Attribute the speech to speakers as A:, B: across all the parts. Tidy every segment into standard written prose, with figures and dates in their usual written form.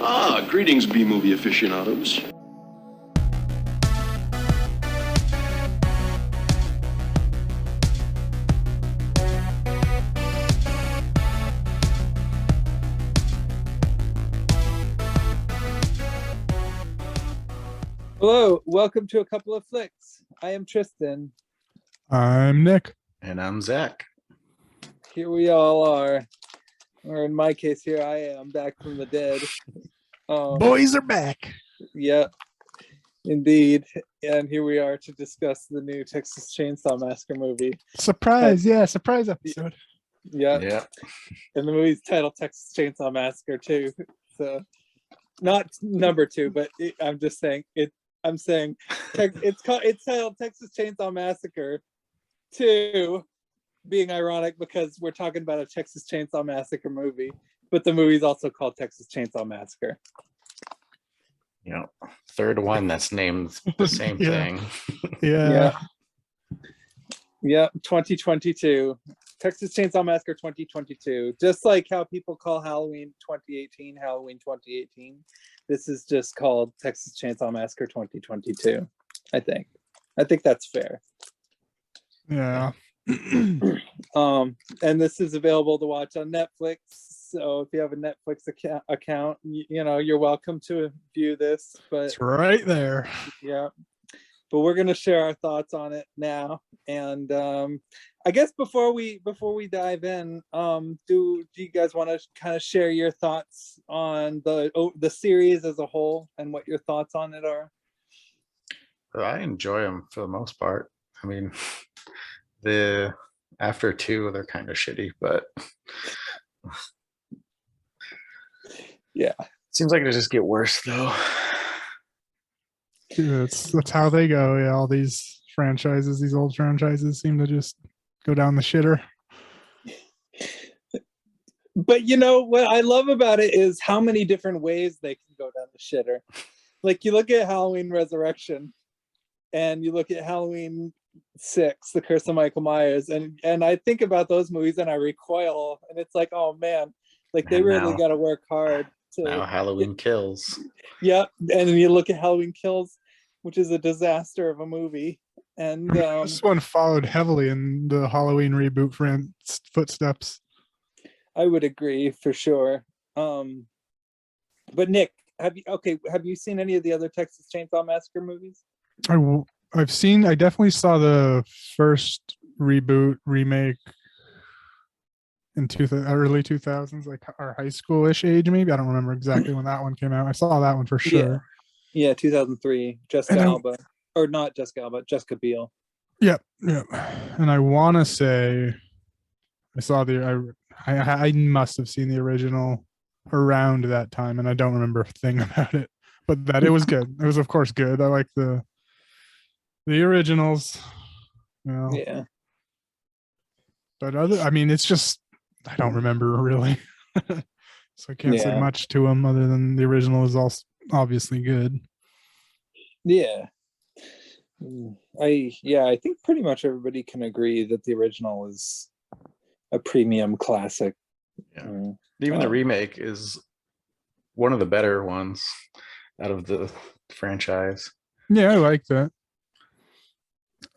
A: Greetings, B-movie aficionados.
B: Hello, welcome to A Couple of Flicks. I am Tristan.
C: I'm Nick.
D: And I'm Zach.
B: Here we all are. Or in my case, here I am, back from the dead.
C: Boys are back.
B: Yeah, indeed. And here we are to discuss the new Texas Chainsaw Massacre movie.
C: Surprise, surprise episode.
B: Yeah. And the movie's titled Texas Chainsaw Massacre too. So not number 2, but I'm just saying it's titled Texas Chainsaw Massacre 2, being ironic because we're talking about a Texas Chainsaw Massacre movie, but the movie's also called Texas Chainsaw Massacre.
D: Third one that's named the same thing.
C: Yeah.
B: 2022. Texas Chainsaw Massacre 2022. Just like how people call Halloween 2018. This is just called Texas Chainsaw Massacre 2022. I think that's fair.
C: Yeah.
B: And this is available to watch on Netflix. So if you have a Netflix account, you're welcome to view this. But
C: It's right there.
B: Yeah. But we're gonna share our thoughts on it now. And I guess before we dive in, do you guys want to kind of share your thoughts on the series as a whole and what your thoughts on it are?
D: I enjoy them for the most part. I mean, after 2, they're kind of shitty, but
B: yeah,
D: seems like they just get worse though.
C: That's how they go. Yeah, all these old franchises seem to just go down the shitter.
B: But what I love about it is how many different ways they can go down the shitter. Like you look at Halloween Resurrection and you look at Halloween 6, The Curse of Michael Myers, and I think about those movies and I recoil, and it's like, oh man, like they really got to work hard to
D: now Halloween Kills.
B: Yeah, and then you look at Halloween Kills, which is a disaster of a movie, and
C: this one followed heavily in the Halloween reboot footsteps. I
B: would agree for sure. But Nick, have you seen any of the other Texas Chainsaw Massacre movies?
C: I definitely saw the first remake in early 2000s, like our high school-ish age, maybe. I don't remember exactly when that one came out. I saw that one for sure.
B: Yeah, 2003. Jessica Alba. Or not Jessica Alba, Jessica Biel.
C: Yep. And I want to say I saw I must have seen the original around that time, and I don't remember a thing about it. But that it was good. It was, of course, good. I like the originals.
B: Yeah.
C: But it's just I don't remember really. So I can't say much to them other than the original is also obviously good.
B: Yeah. I think pretty much everybody can agree that the original is a premium classic.
D: Yeah. Even the remake is one of the better ones out of the franchise.
C: Yeah, I like that.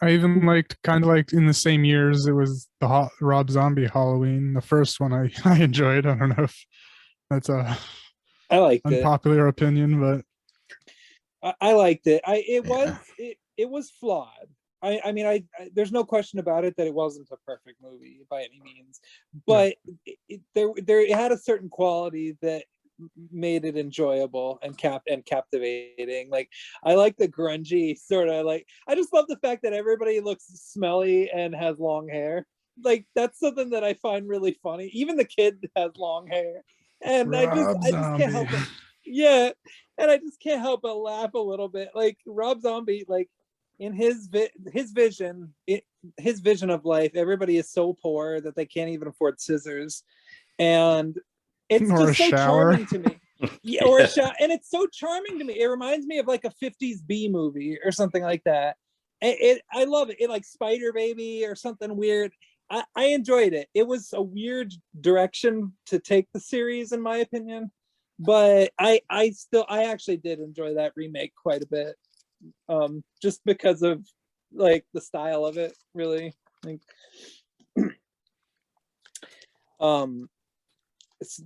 C: I even kind of in the same years, it was the Rob Zombie Halloween. The first one I enjoyed. I don't know if that's a unpopular opinion, but
B: I liked it. It was flawed. I mean, there's no question about it that it wasn't a perfect movie by any means, but it had a certain quality that made it enjoyable and captivating. Like I like the grungy sort of I just love the fact that everybody looks smelly and has long hair. Like that's something that I find really funny. Even the kid has long hair, and I just can't help it. Yeah, and I just can't help but laugh a little bit. Like Rob Zombie, like in his vision of life, everybody is so poor that they can't even afford scissors, and it's just so charming to me. Or a shower, and it's so charming to me. It reminds me of like a 50s B movie or something like that. I love it. It like Spider Baby or something weird. I enjoyed it. It was a weird direction to take the series, in my opinion. but I actually did enjoy that remake quite a bit, just because of like the style of it, really. Like,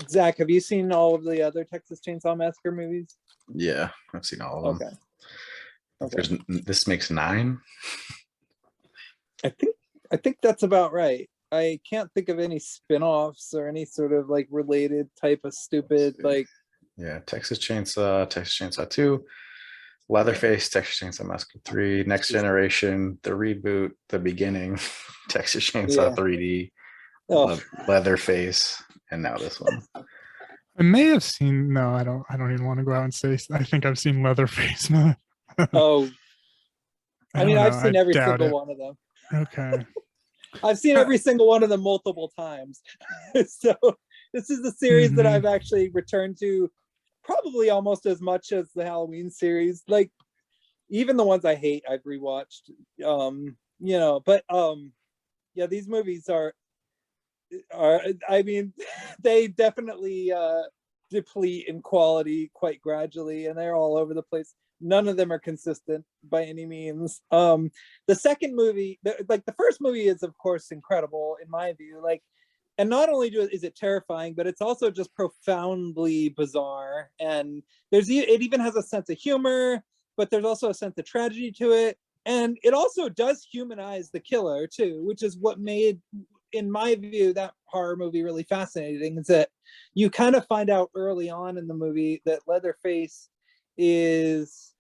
B: Zach, have you seen all of the other Texas Chainsaw Massacre movies?
D: Yeah, I've seen all of them.
B: Okay. Okay.
D: This makes 9.
B: I think that's about right. I can't think of any spin-offs or any sort of like related type of stupid like.
D: Yeah, Texas Chainsaw 2, Leatherface, Texas Chainsaw Massacre 3, Next Generation, the reboot, the beginning, Texas Chainsaw
B: Yeah.
D: 3D,
B: Oh,
D: Leatherface, and now this one.
C: I may have seen. No, I don't. I don't even want to go out and say. I think I've seen Leatherface.
B: oh. I mean,
C: don't
B: I've
C: know,
B: seen
C: I
B: every
C: doubt
B: single
C: it.
B: one of them.
C: Okay.
B: I've seen every single one of them multiple times. So this is the series that
C: Mhm.
B: I've actually returned to probably almost as much as the Halloween series. Like even the ones I hate, I've rewatched. But yeah, these movies are I mean, they definitely deplete in quality quite gradually, and they're all over the place. None of them are consistent by any means. The second movie, the first movie is of course incredible in my view. Like, and not only is it terrifying, but it's also just profoundly bizarre. And it even has a sense of humor, but there's also a sense of tragedy to it. And it also does humanize the killer too, which is what made, in my view, that horror movie really fascinating. Is that you kind of find out early on in the movie that Leatherface is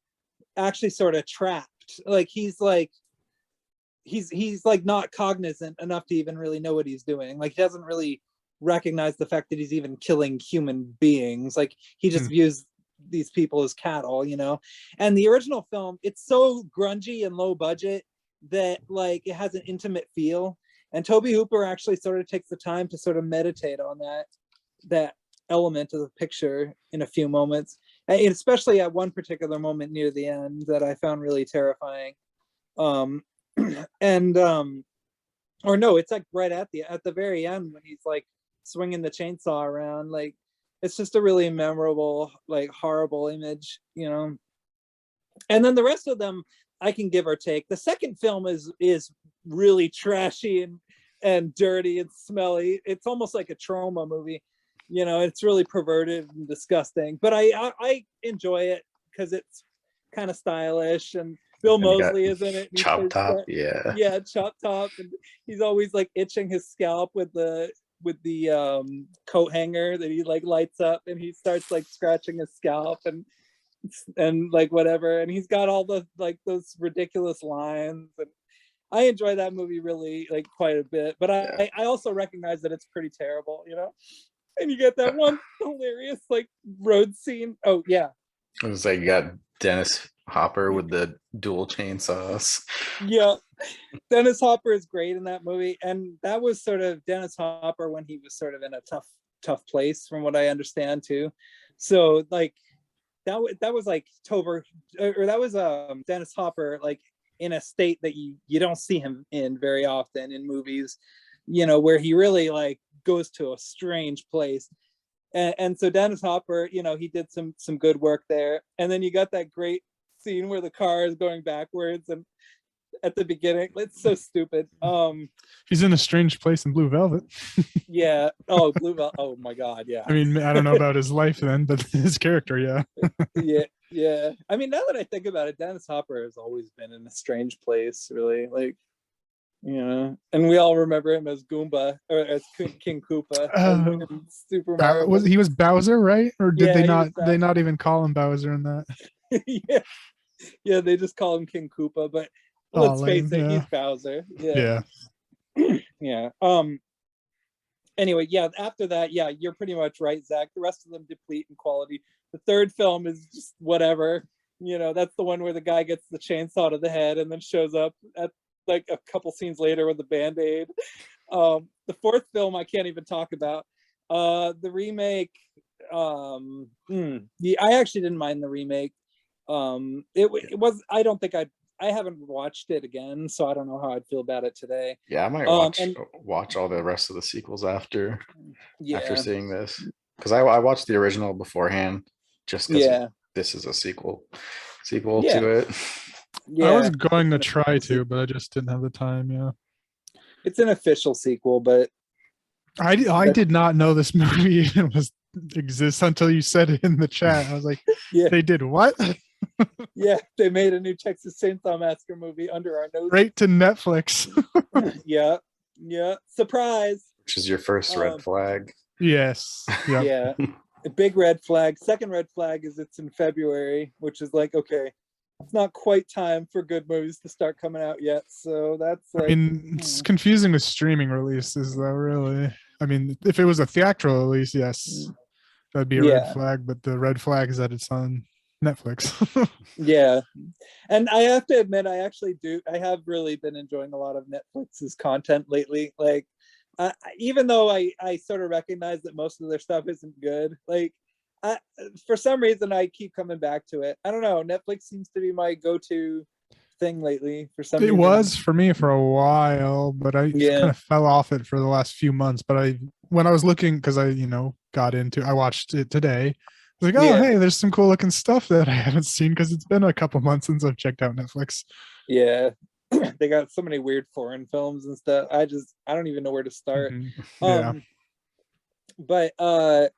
B: actually sort of trapped. Like he's like not cognizant enough to even really know what he's doing. Like he doesn't really recognize the fact that he's even killing human beings. Like he just views these people as cattle, And the original film, it's so grungy and low budget that like it has an intimate feel. And Toby Hooper actually sort of takes the time to sort of meditate on that element of the picture in a few moments, and especially at one particular moment near the end that I found really terrifying. Or no, it's like right at the very end when he's like swinging the chainsaw around. Like it's just a really memorable, like horrible image, And then the rest of them I can give or take. The second film is really trashy and dirty and smelly. It's almost like a trauma movie. It's really perverted and disgusting. But I enjoy it because it's kind of stylish, and Bill Moseley is in it.
D: Chop Top, yeah.
B: Yeah, Chop Top, and he's always like itching his scalp with the coat hanger that he like lights up, and he starts like scratching his scalp and like whatever, and he's got all the like those ridiculous lines, and I enjoy that movie really like quite a bit. But I also recognize that it's pretty terrible, And you get that one hilarious like road scene. Oh yeah,
D: it was like you got Dennis Hopper with the dual chainsaws.
B: Yeah, Dennis Hopper is great in that movie, and that was sort of Dennis Hopper when he was sort of in a tough place, from what I understand too. So like that was like that was Dennis Hopper like in a state that you don't see him in very often in movies, where he really like goes to a strange place. And so Dennis Hopper, he did some good work there. And then you got that great scene where the car is going backwards, and at the beginning, it's so stupid.
C: He's in a strange place in Blue Velvet.
B: Yeah. Oh, Blue Velvet. Oh my God. Yeah.
C: I mean, I don't know about his life then, but his character, yeah.
B: Yeah. I mean, now that I think about it, Dennis Hopper has always been in a strange place, really. Like, and we all remember him as Goomba or as King Koopa in Super Mario.
C: He was Bowser, right? Or did they
B: Yeah,
C: not even call him Bowser in that?
B: Yeah, they just call him King Koopa, but let's face it, he's Bowser. Yeah. Yeah. Anyway, yeah, after that, yeah, you're pretty much right, Zach. The rest of them deplete in quality. The third film is just whatever. That's the one where the guy gets the chainsaw to the head and then shows up at like a couple scenes later with a Band-Aid. The fourth film I can't even talk about. The remake, I actually didn't mind the remake. It was, I don't think I haven't watched it again, so I don't know how I'd feel about it today.
D: Yeah, I might watch all the rest of the sequels after seeing this. because I watched the original beforehand just because
B: Yeah.
D: this is a sequel
B: Yeah.
D: to it.
B: Yeah.
C: I was going to
B: It's an
C: try
B: official
C: to,
B: sequel.
C: but I just didn't have the time. Yeah,
B: It's an official sequel, but
C: I did not know this movie even was exists until you said it in the chat. I was like,
B: yeah,
C: they did what?
B: yeah, they made a new Texas Chainsaw Massacre movie under our nose.
C: Right to Netflix.
B: Yeah, yeah, surprise.
D: Which is your first red flag.
C: Yes. Yep.
B: Yeah, a big red flag. Second red flag is it's in February, which is like, okay, it's not quite time for good movies to start coming out yet. So that's like,
C: I mean, it's confusing with streaming releases, though. Really, I mean, if it was a theatrical release, yes, that'd be a red
B: yeah,
C: flag. But the red flag is that it's on Netflix.
B: yeah. And I have to admit, I have really been enjoying a lot of Netflix's content lately. Like, even though I sort of recognize that most of their stuff isn't good, like, for some reason I keep coming back to it. I don't know. Netflix seems to be my go-to thing lately for some
C: It
B: reason.
C: was for me for a while, but I
B: Yeah.
C: kind of fell off it for the last few months. But when I was looking, because I I watched it today. I was like, oh,
B: Yeah.
C: hey, there's some cool looking stuff that I haven't seen because it's been a couple months since I've checked out Netflix.
B: Yeah. They got so many weird foreign films and stuff. I don't even know where to start.
C: Mhm. Yeah.
B: But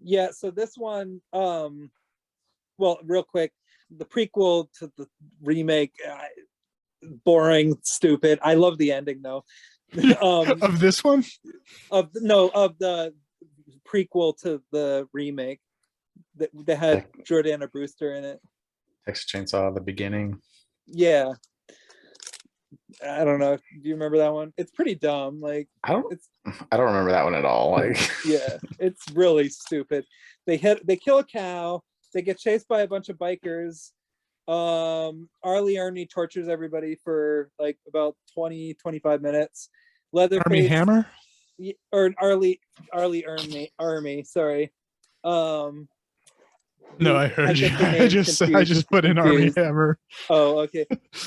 B: yeah, so this one, well, real quick, the prequel to the remake, boring, stupid. I love the ending though.
C: Of this one?
B: Of the prequel to the remake that had Jordana Brewster in it.
D: Texas Chainsaw, the beginning.
B: Yeah. I don't know. Do you remember that one? It's pretty dumb. Like,
D: I don't remember that one at all. Like,
B: yeah, it's really stupid. They kill a cow. They get chased by a bunch of bikers. Arlie Ernie tortures everybody for like about 20-25 minutes. Leatherface
C: Army Hammer?
B: or Arlie Army, sorry.
C: No, I heard you.
B: get the
C: I
B: name
C: just put in Army
B: confused.
C: Hammer.
B: Oh, okay.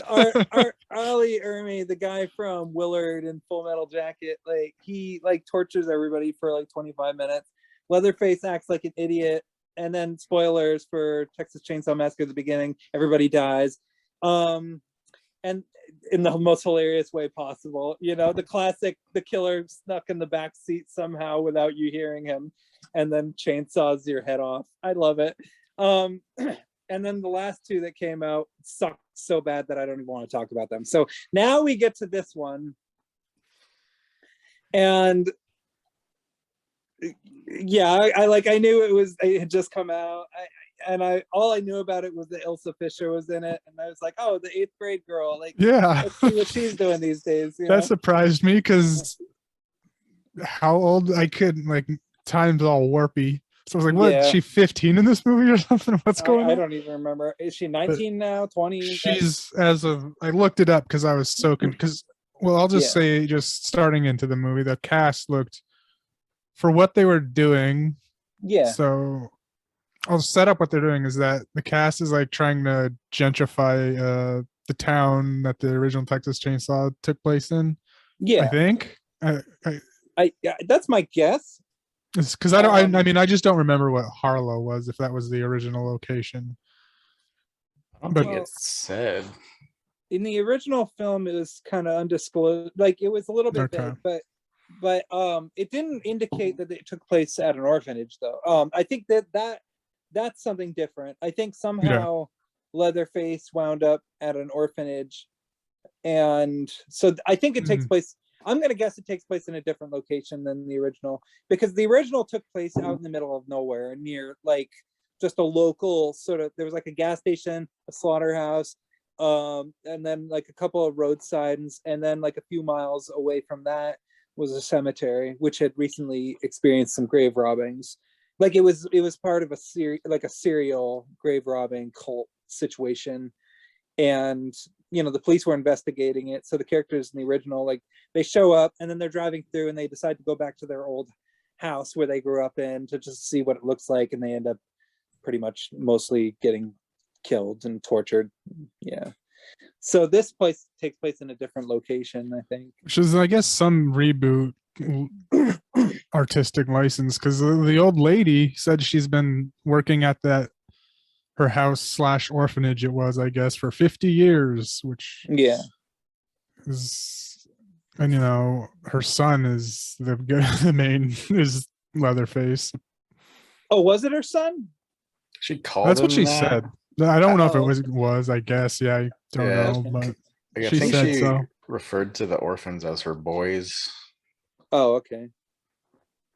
B: Arlie Ermy, the guy from Willard and Full Metal Jacket, like he like tortures everybody for like 25 minutes. Leatherface acts like an idiot, and then spoilers for Texas Chainsaw Massacre at the beginning, everybody dies. And in the most hilarious way possible. You know, the classic, the killer snuck in the back seat somehow without you hearing him, and then chainsaws your head off. I love it. And then the last two that came out sucked so bad that I don't even want to talk about them. So now we get to this one. And yeah, I knew it had just come out. All I knew about it was that Ilsa Fisher was in it, and I was like, oh, the 8th grade girl. Like,
C: yeah,
B: let's see what she's doing these days.
C: That surprised me because how old I could like time's all warpy. So I was like, what?
B: Yeah.
C: She 15 in this movie or something? What's going on?
B: I don't even remember. Is she 19 now? 20?
C: She's I looked it up because I was so because I'll just say, just starting into the movie, the cast looked for what they were doing.
B: Yeah.
C: So I'll set up what they're doing is that the cast is like trying to gentrify the town that the original Texas Chainsaw took place in.
B: Yeah.
C: I think.
B: That's my guess.
C: It's because I mean, I just don't remember what Harlow was, if that was the original location.
D: I don't think it said.
B: In the original film, it was kind of undisclosed. Like, it was a little bit
C: Okay.
B: vague, but it didn't indicate that it took place at an orphanage, though. I think that's something different. I think somehow Leatherface wound up at an orphanage, and so I think it takes place. I'm going to guess it takes place in a different location than the original, because the original took place out in the middle of nowhere near like just a local sort of, there was like a gas station, a slaughterhouse, and then like a couple of road signs, and then like a few miles away from that was a cemetery which had recently experienced some grave robbings. Like it was part of a serial grave robbing cult situation, and the police were investigating it. So the characters in the original, like, they show up and then they're driving through and they decide to go back to their old house where they grew up in to just see what it looks like, and they end up pretty much mostly getting killed and tortured. Yeah. So this place takes place in a different location, I think.
C: Which is, I guess, some reboot artistic license, because the old lady said she's been working at that her house slash orphanage, it was, I guess, for 50 years, which
B: Yeah.
C: is, and her son is the main is Leatherface.
B: Oh, was it her son?
D: She called
C: That's what
D: him
C: she
D: that.
C: said. I don't know if it
B: Oh,
C: was, I guess. Yeah, I don't
D: Yeah.
C: know,
B: Okay.
C: but
D: Like, I
C: she
D: think
C: said
D: she
C: so.
D: referred to the orphans as her boys.
B: Oh, okay.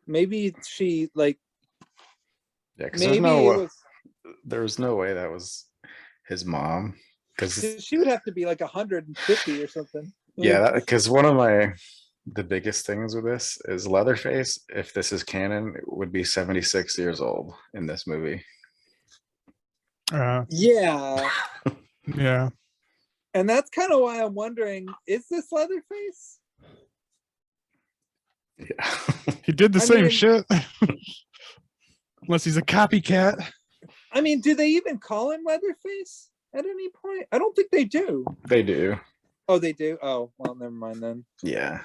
B: Maybe she like.
D: Yeah, because
B: Maybe it was.
D: there was no way that was his mom. Because
B: She would have to be like 150 or something.
D: yeah, because one of the biggest things with this is Leatherface, if this is canon, would be 76 years old in this movie.
B: Yeah,
C: Yeah.
B: and that's kind of why I'm wondering: is this Leatherface?
D: Yeah.
C: He did the
B: I
C: same
B: mean-
C: shit. Unless he's a copycat.
B: I mean, do they even call him Leatherface at any point? I don't think they do.
D: They do.
B: Oh, they do. Oh, well, never mind then.
D: Yeah.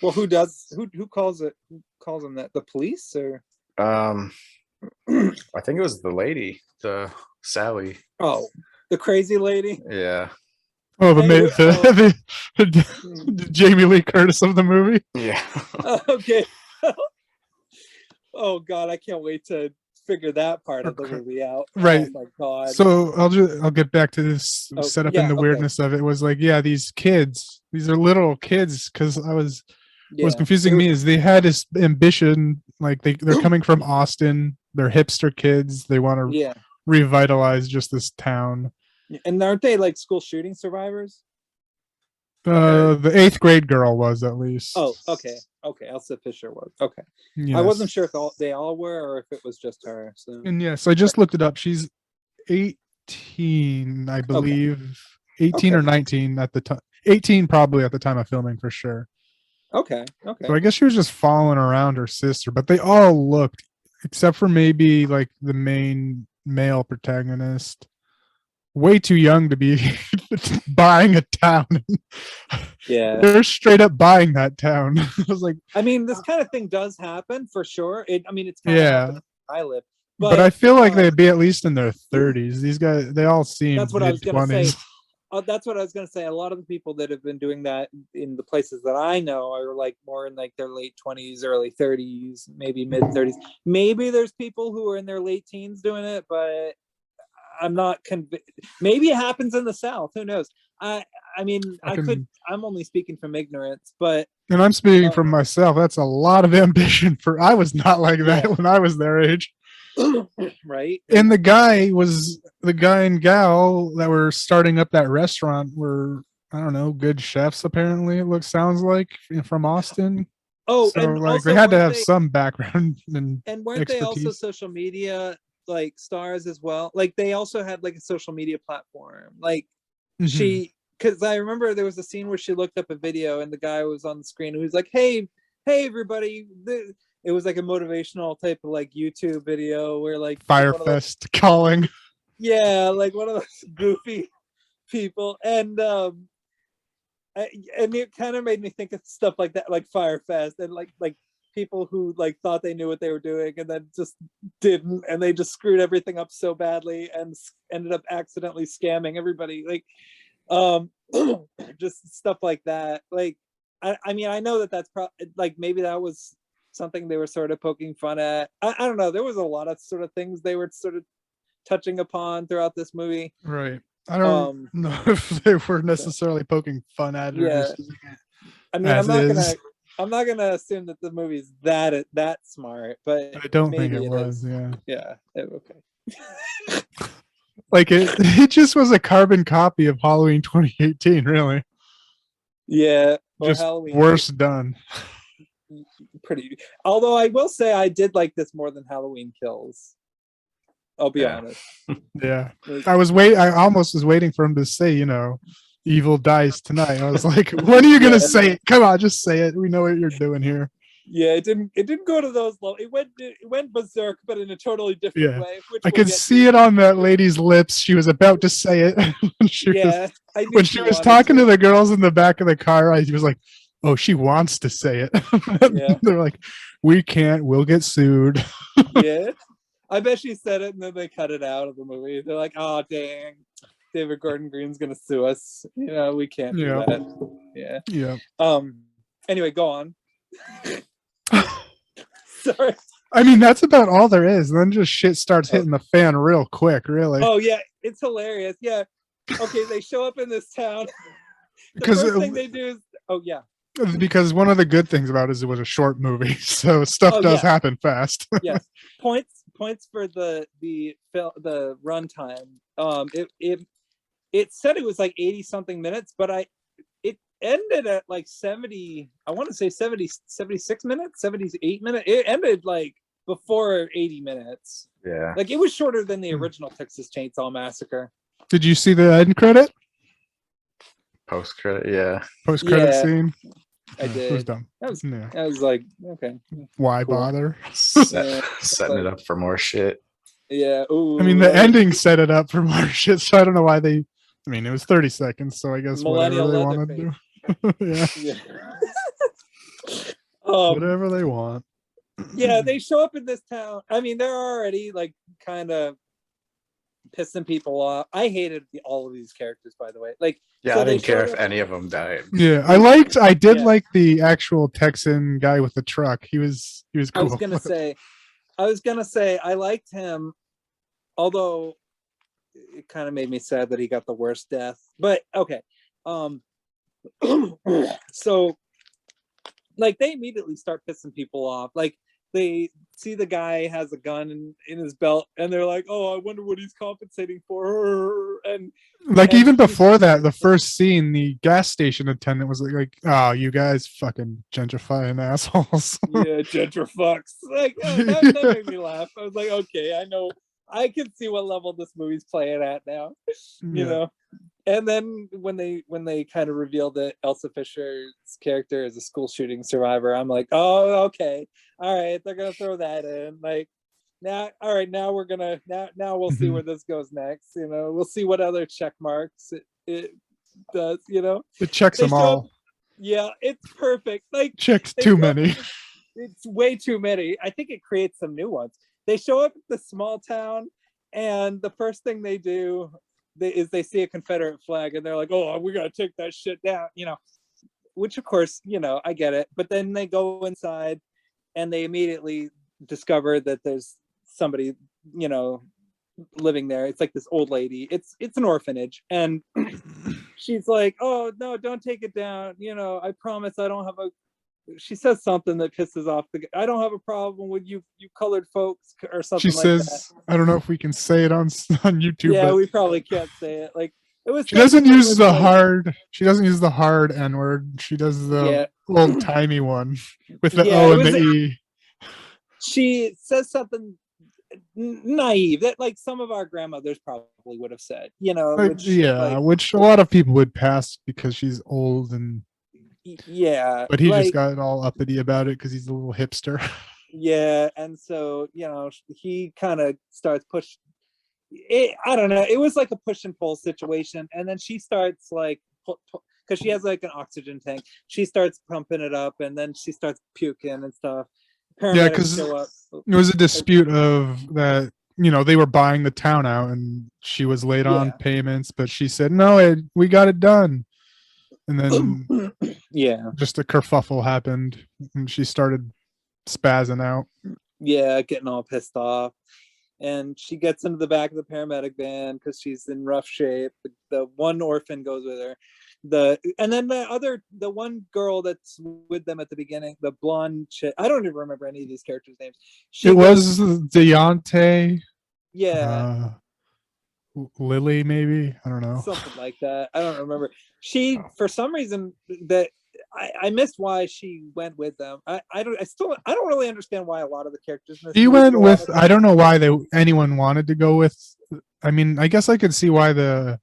B: Well, who does? Who calls it? Who calls him that? The police or?
D: I think it was the lady, the Sally.
B: Oh, the crazy lady.
D: Yeah.
C: Oh,
B: Hey,
C: the Jamie Lee Curtis of the movie.
D: Yeah.
B: Okay. Oh God, I can't wait to figure that part of the movie out.
C: Right.
B: Oh my God.
C: So I'll get back to this
B: Oh,
C: setup
B: yeah,
C: and the
B: okay.
C: weirdness of it. Was like, yeah, these kids, these are little kids, because what's
B: Yeah.
C: confusing me is they had this ambition, like they're coming from Austin, they're hipster kids, they want to
B: Yeah.
C: revitalize just this town.
B: And aren't they like school shooting survivors?
C: The 8th grade girl was, at least.
B: Oh, okay. Okay. Elsa Fisher was. Okay.
C: Yes.
B: I wasn't sure if they all were or if it was just her. So
C: And yes, I just looked it up. She's 18, I believe. 18 or
B: Okay.
C: 19 at the time. 18 probably at the time of filming, for sure.
B: okay. Okay.
C: So I guess she was just following around her sister, but they all looked, except for maybe like the main male protagonist, way too young to be buying a town.
B: Yeah.
C: They're straight up buying that town. I was like,
B: I mean, this kind of thing does happen for sure. It's kind of
C: yeah.
B: happened where I live.
C: But I feel like they'd be at least in their 30s. These guys, they all seem
B: That's what I was gonna say.
C: mid-20s.
B: That's what I was going to say. A lot of the people that have been doing that in the places that I know are like more in like their late 20s, early 30s, maybe mid 30s. Maybe there's people who are in their late teens doing it, but I'm not convinced. Maybe it happens in the South. Who knows? I mean, I'm only speaking from ignorance, but.
C: And I'm speaking from myself. That's a lot of ambition I was not like that when I was their age.
B: Right.
C: And the guy and gal that were starting up that restaurant were, I don't know, good chefs, apparently. Sounds like, from Austin.
B: Oh,
C: so
B: and
C: like
B: also,
C: they had to
B: weren't
C: have
B: they-
C: some background and
B: weren't they also
C: expertise.
B: social media like stars as well? Like they also had like a social media platform. Like
C: Mhm.
B: because I remember there was a scene where she looked up a video and the guy was on the screen who was like, hey everybody. It was like a motivational type of like YouTube video where like
C: Firefest calling.
B: Yeah, like one of those goofy people. And it kind of made me think of stuff like that, like Firefest, and like people who like thought they knew what they were doing and then just didn't, and they just screwed everything up so badly and ended up accidentally scamming everybody. Like just stuff like that. Like I mean, I know that's like maybe that was something they were sort of poking fun at. I don't know. There was a lot of sort of things they were sort of touching upon throughout this movie.
C: Right. I don't know if they were necessarily poking fun at it.
B: Yeah. I mean, I'm not gonna assume that the movie's that smart, but
C: I don't think it
B: was.
C: Yeah.
B: Yeah. Okay.
C: Like it just was a carbon copy of Halloween 2018, really.
B: Yeah. Or
C: Just
B: Halloween.
C: worse done.
B: Pretty. Although I will say I did like this more than Halloween Kills. I'll be honest.
C: Yeah. I almost was waiting for him to say, evil dies tonight. I was like, when are you gonna say it? Come on, just say it. We know what you're doing here.
B: Yeah, it didn't go to those low. It went berserk, but in a totally different way.
C: I could see it on that lady's lips. She was about to say it. when she was talking to the girls in the back of the car. I was like, oh, she wants to say it.
B: Yeah.
C: They're like, we can't, we'll get sued.
B: Yeah. I bet she said it and then they cut it out of the movie. They're like, oh dang, David Gordon Green's gonna sue us. We can't do
C: Yeah.
B: that. Yeah.
C: Yeah.
B: Anyway, go on. Sorry.
C: I mean, that's about all there is. Then just shit starts hitting the fan real quick, really.
B: Oh yeah, it's hilarious. Yeah. Okay, they show up in this town. The
C: Because
B: first thing they do is, oh yeah.
C: Because one of the good things about it is it was a short movie, so stuff does happen fast.
B: Yes. Points for the runtime. It said it was like 80 something minutes, but it ended at like 70, I want to say 70, 76 minutes, 78 minutes. It ended like before 80 minutes.
D: Yeah.
B: Like it was shorter than the original Texas Chainsaw Massacre.
C: Did you see the end credit?
D: Post credit, yeah.
C: Post credit
B: Yeah.
C: scene?
B: I did.
C: It was dumb.
B: I was
C: Yeah.
B: like, okay.
C: Why
B: Cool.
C: bother?
D: Setting it up for more shit.
B: Yeah. Ooh,
C: I mean, the ending set it up for more shit, so I don't know why they. I mean, it was 30 seconds, so I guess
B: Millennial
C: whatever they wanted to do. Yeah,
B: Yeah.
C: whatever they want.
B: Yeah, they show up in this town. I mean, they're already like kind of pissing people off. I hated all of these characters, by the way. Like,
D: Yeah,
B: so
D: I
B: they
D: didn't care
B: showed
D: if
B: up-
D: any of them died.
C: Yeah, I did
B: Yeah.
C: like the actual Texan guy with the truck. He was
B: I
C: cool.
B: was gonna say, I liked him, although it kind of made me sad that he got the worst death. But okay, so like they immediately start pissing people off. Like they see the guy has a gun in his belt, and they're like, "Oh, I wonder what he's compensating for." And
C: Like
B: and
C: even
B: he's-
C: before that, the first scene, the gas station attendant was like, "Oh, you guys fucking gentrifying assholes."
B: yeah, gentrifucks. Like that made me laugh. I was like, okay, I know, I can see what level this movie's playing at now. You
C: Yeah.
B: know. And then when they kind of revealed that Elsa Fisher's character is a school shooting survivor, I'm like, oh, okay, all right, they're gonna throw that in. Like now, all right, now we're gonna now we'll see
C: Mhm.
B: where this goes next. We'll see what other check marks it does.
C: It checks
B: They
C: them
B: show
C: all.
B: up- Yeah, it's perfect. Like
C: Checks
B: they
C: too
B: show up-
C: many.
B: It's way too many. I think it creates some new ones. They show up at the small town, and the first thing they do is they see a Confederate flag, and they're like, "Oh, we gotta take that shit down," Which, of course, I get it. But then they go inside, and they immediately discover that there's somebody, living there. It's like this old lady. It's an orphanage, and she's like, "Oh no, don't take it down. I promise I don't have a." She says something that pisses off I don't have a problem with you colored folks or something
C: She
B: like
C: says, "I don't know if we can say it on YouTube."
B: that. Yeah,
C: but
B: we probably can't say it. Like it was.
C: she doesn't
B: something
C: use
B: that
C: the
B: was like-
C: hard. She doesn't use the hard N word. She does the
B: Yeah.
C: old timey one with the
B: Yeah,
C: O
B: it
C: and the
B: was-
C: E.
B: She says something naive that like some of our grandmothers probably would have said.
C: Which a lot of people would pass because she's old and.
B: Yeah.
C: But he just
B: like,
C: got all uppity about it because he's a little hipster.
B: Yeah, and so he kind of starts push. I don't know. It was like a push and pull situation, and then she starts like because she has like an oxygen tank. She starts pumping it up, and then she starts puking and stuff.
C: Yeah,
B: Paramedics
C: 'cause
B: show up.
C: It was a dispute of that. They were buying the town out, and she was late on
B: Yeah.
C: payments, but she said, "No, we got it done." And then
B: Yeah,
C: just a kerfuffle happened, and she started spazzing out.
B: yeah, getting all pissed off, and she gets into the back of the paramedic van because she's in rough shape. The one orphan goes with her. And then the one girl that's with them at the beginning, the blonde chick. I don't even remember any of these characters' names.
C: It was Deontay,
B: yeah,
C: Lily, maybe, I don't know.
B: something like that. I don't remember. She, for some reason, that I missed why she went with them. I don't really understand why a lot of the characters in this
C: He
B: movie
C: went
B: go
C: with.
B: out
C: I don't know why anyone wanted to go with. I mean, I guess I could see why the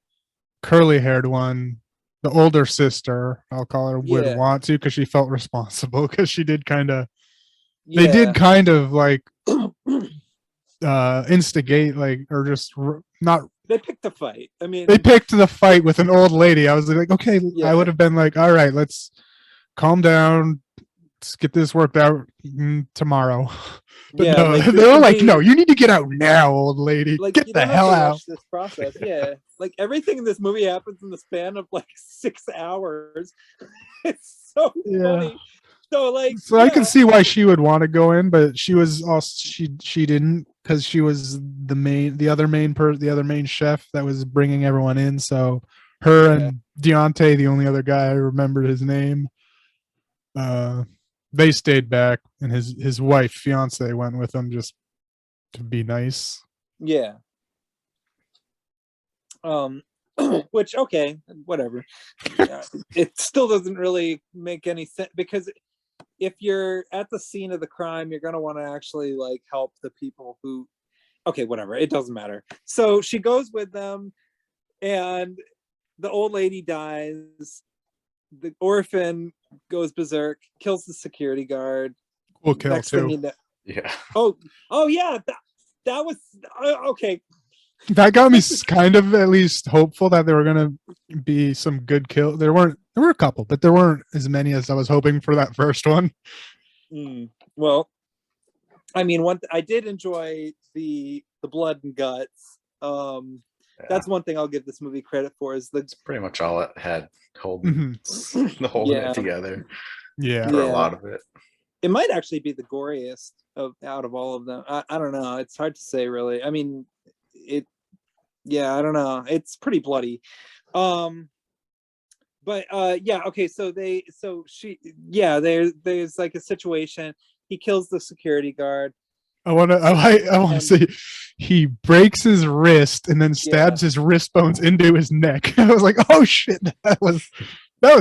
C: curly-haired one, the older sister, I'll call her, would
B: Yeah.
C: want to because she felt responsible because she did kind of.
B: Yeah.
C: They did kind of like instigate, like, or just not.
B: They picked a fight. I mean,
C: They picked the fight with an old lady. I was like, okay,
B: Yeah.
C: I would have been like, all right, let's calm down. Let's get this worked out tomorrow. But
B: Yeah,
C: no,
B: like,
C: they were like, no, you need to get out now, old lady.
B: like
C: Get
B: you
C: the
B: don't have
C: hell
B: to
C: out.
B: rush this process. Yeah, like everything in this movie happens in the span of like 6 hours. It's so
C: Yeah.
B: funny. So like,
C: So I can see why she would want to go in, but she was also she didn't, because she was the other main chef that was bringing everyone in. So her and Deontay, the only other guy I remembered his name, they stayed back, and his wife, fiance, went with him just to be nice.
B: Yeah. Which, okay, whatever. It still doesn't really make any sense, because if you're at the scene of the crime, you're going to want to actually like help the people who, okay, whatever, it doesn't matter. So she goes with them, and the old lady dies. The orphan goes berserk, kills the security guard.
C: Cool kill
B: Next thing
C: too.
B: you know,
D: Yeah.
B: oh yeah, that was okay.
C: That got me kind of at least hopeful that there were gonna be some good kill. There were a couple, but there weren't as many as I was hoping for that first one.
B: Well, I mean, I did enjoy the blood and guts. That's one thing I'll give this movie credit for, is
D: It's pretty much all it had holding
B: Yeah.
D: it together
C: Yeah.
D: for a lot of it.
B: It might actually be the goriest out of all of them. I don't know. It's hard to say, really. I mean, I don't know. It's pretty bloody. But yeah, okay. So there's like a situation. He kills the security guard.
C: I want to say he breaks his wrist and then stabs his wrist bones into his neck. I was like, oh shit, that was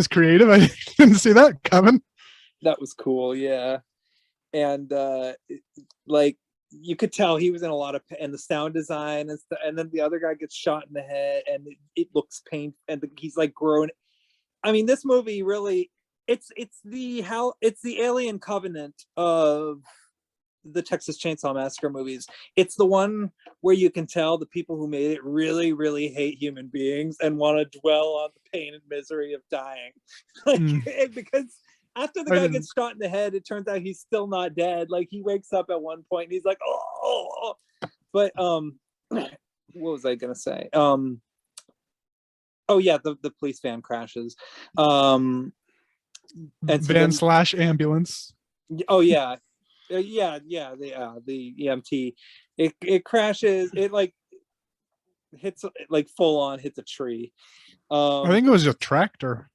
C: creative. I didn't see that coming.
B: That was cool, yeah. And like you could tell he was in a lot of and the sound design and then the other guy gets shot in the head, and it looks painful, and he's like grown. I mean, this movie really, it's the Alien Covenant of the Texas Chainsaw Massacre movies. It's the one where you can tell the people who made it really, really hate human beings and want to dwell on the pain and misery of dying. Like, because after the guy gets shot in the head, it turns out he's still not dead. Like, he wakes up at one point and he's like, oh. But what was I gonna say? Oh yeah, the police van crashes. And
C: Van / ambulance.
B: Oh yeah. The EMT. It crashes. It like hits, like full on hits a tree.
C: I think it was a tractor.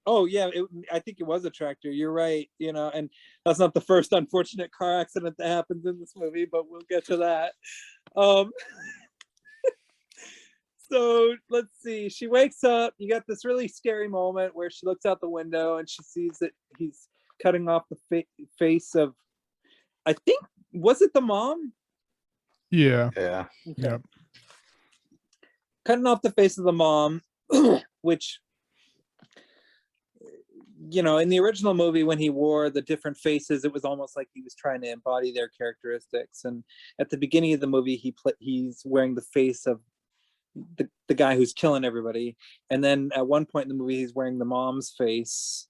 B: Oh yeah, I think it was a tractor. You're right. You know, and that's not the first unfortunate car accident that happens in this movie, but we'll get to that. So let's see. She wakes up. You got this really scary moment where she looks out the window and she sees that he's cutting off the face of, I think, was it the mom?
C: Yeah.
D: Yeah.
B: Okay.
C: Yep.
B: Cutting off the face of the mom, which, you know, in the original movie, when he wore the different faces, it was almost like he was trying to embody their characteristics. And at the beginning of the movie, he's wearing the face of the guy who's killing everybody. And then at one point in the movie, he's wearing the mom's face,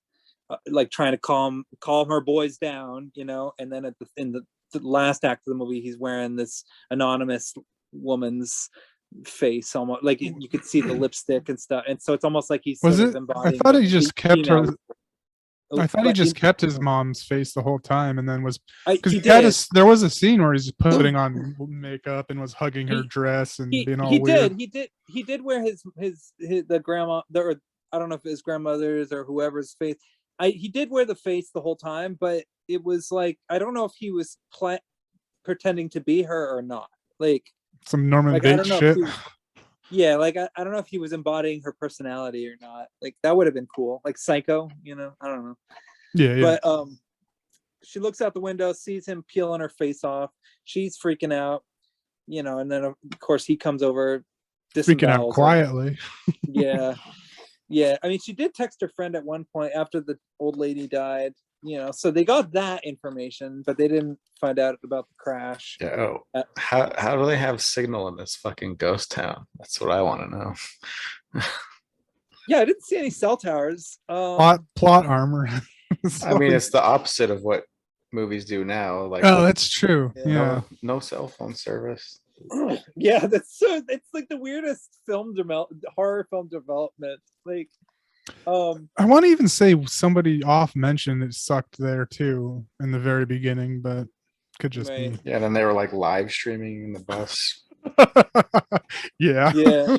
B: like trying to calm her boys down, you know. And then in the last act of the movie, he's wearing this anonymous woman's face, almost like you could see the lipstick and stuff. And so it's almost like he's
C: Was it? I thought he just kept her. I thought he just kept his mom's face the whole time, and then was because there was a scene where he's putting on makeup and was hugging her dress and being all weird.
B: He did wear his the grandma, or I don't know if his grandmother's or whoever's face. He did wear the face the whole time, but it was like, I don't know if he was pretending to be her or not. Like
C: some Norman Bates shit.
B: Yeah, like I don't know if he was embodying her personality or not. Like that would have been cool. Like Psycho, you know. I don't know.
C: Yeah.
B: But she looks out the window, sees him peeling her face off. She's freaking out, you know. And then of course he comes over,
C: freaking out quietly.
B: Yeah. I mean, she did text her friend at one point after the old lady died, you know. So they got that information, but they didn't find out about the crash.
D: Yeah. How do they have signal in this fucking ghost town? That's what I want to know.
B: Yeah, I didn't see any cell towers.
C: Plot armor.
D: I mean, it's the opposite of what movies do now. Like,
C: Oh, that's true.
B: Yeah.
C: Yeah.
D: no cell phone service.
B: Yeah, that's so. It's like the weirdest horror film development. Like,
C: I want to even say somebody off mentioned it sucked there too in the very beginning, but could just
B: right.
C: be.
D: Yeah, then they were like live streaming in the bus.
C: Yeah.
B: Yeah,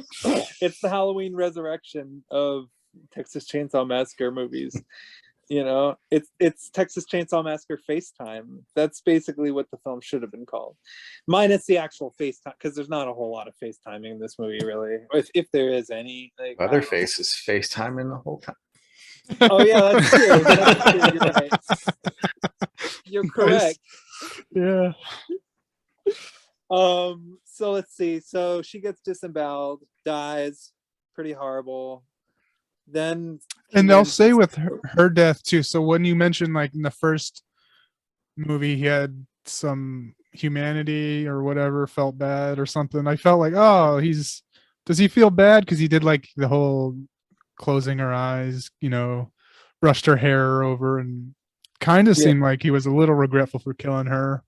B: it's the Halloween resurrection of Texas Chainsaw Massacre movies. You know, it's Texas Chainsaw Massacre FaceTime. That's basically what the film should have been called, minus the actual FaceTime, because there's not a whole lot of FaceTiming in this movie, really, if there is any. Like,
D: Leatherface is FaceTiming the whole time.
B: oh yeah, that's true. That's true. You're right. You're correct.
C: Yeah.
B: So let's see. So she gets disemboweled, dies, pretty horrible. Then
C: And they'll say with her death too. So when you mentioned like in the first movie he had some humanity or whatever, felt bad or something, I felt like, oh, does he feel bad because he did like the whole closing her eyes, brushed her hair over, and kind of seemed like he was a little regretful for killing her,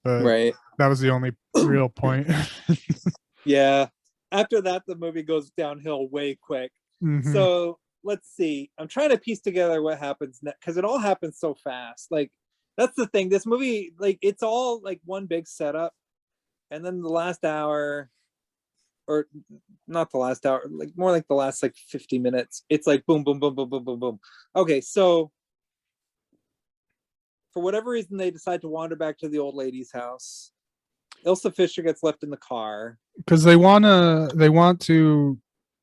C: but
B: right.
C: that was the only real point.
B: Yeah. After that, the movie goes downhill way quick.
C: Mhm.
B: So let's see. I'm trying to piece together what happens next, because it all happens so fast. Like, that's the thing. This movie, like, it's all like one big setup, and then the last hour, or not the last hour, like more like the last like 50 minutes, it's like boom, boom, boom, boom, boom, boom, boom. Okay, so for whatever reason, they decide to wander back to the old lady's house. Ilsa Fisher gets left in the car.
C: Because they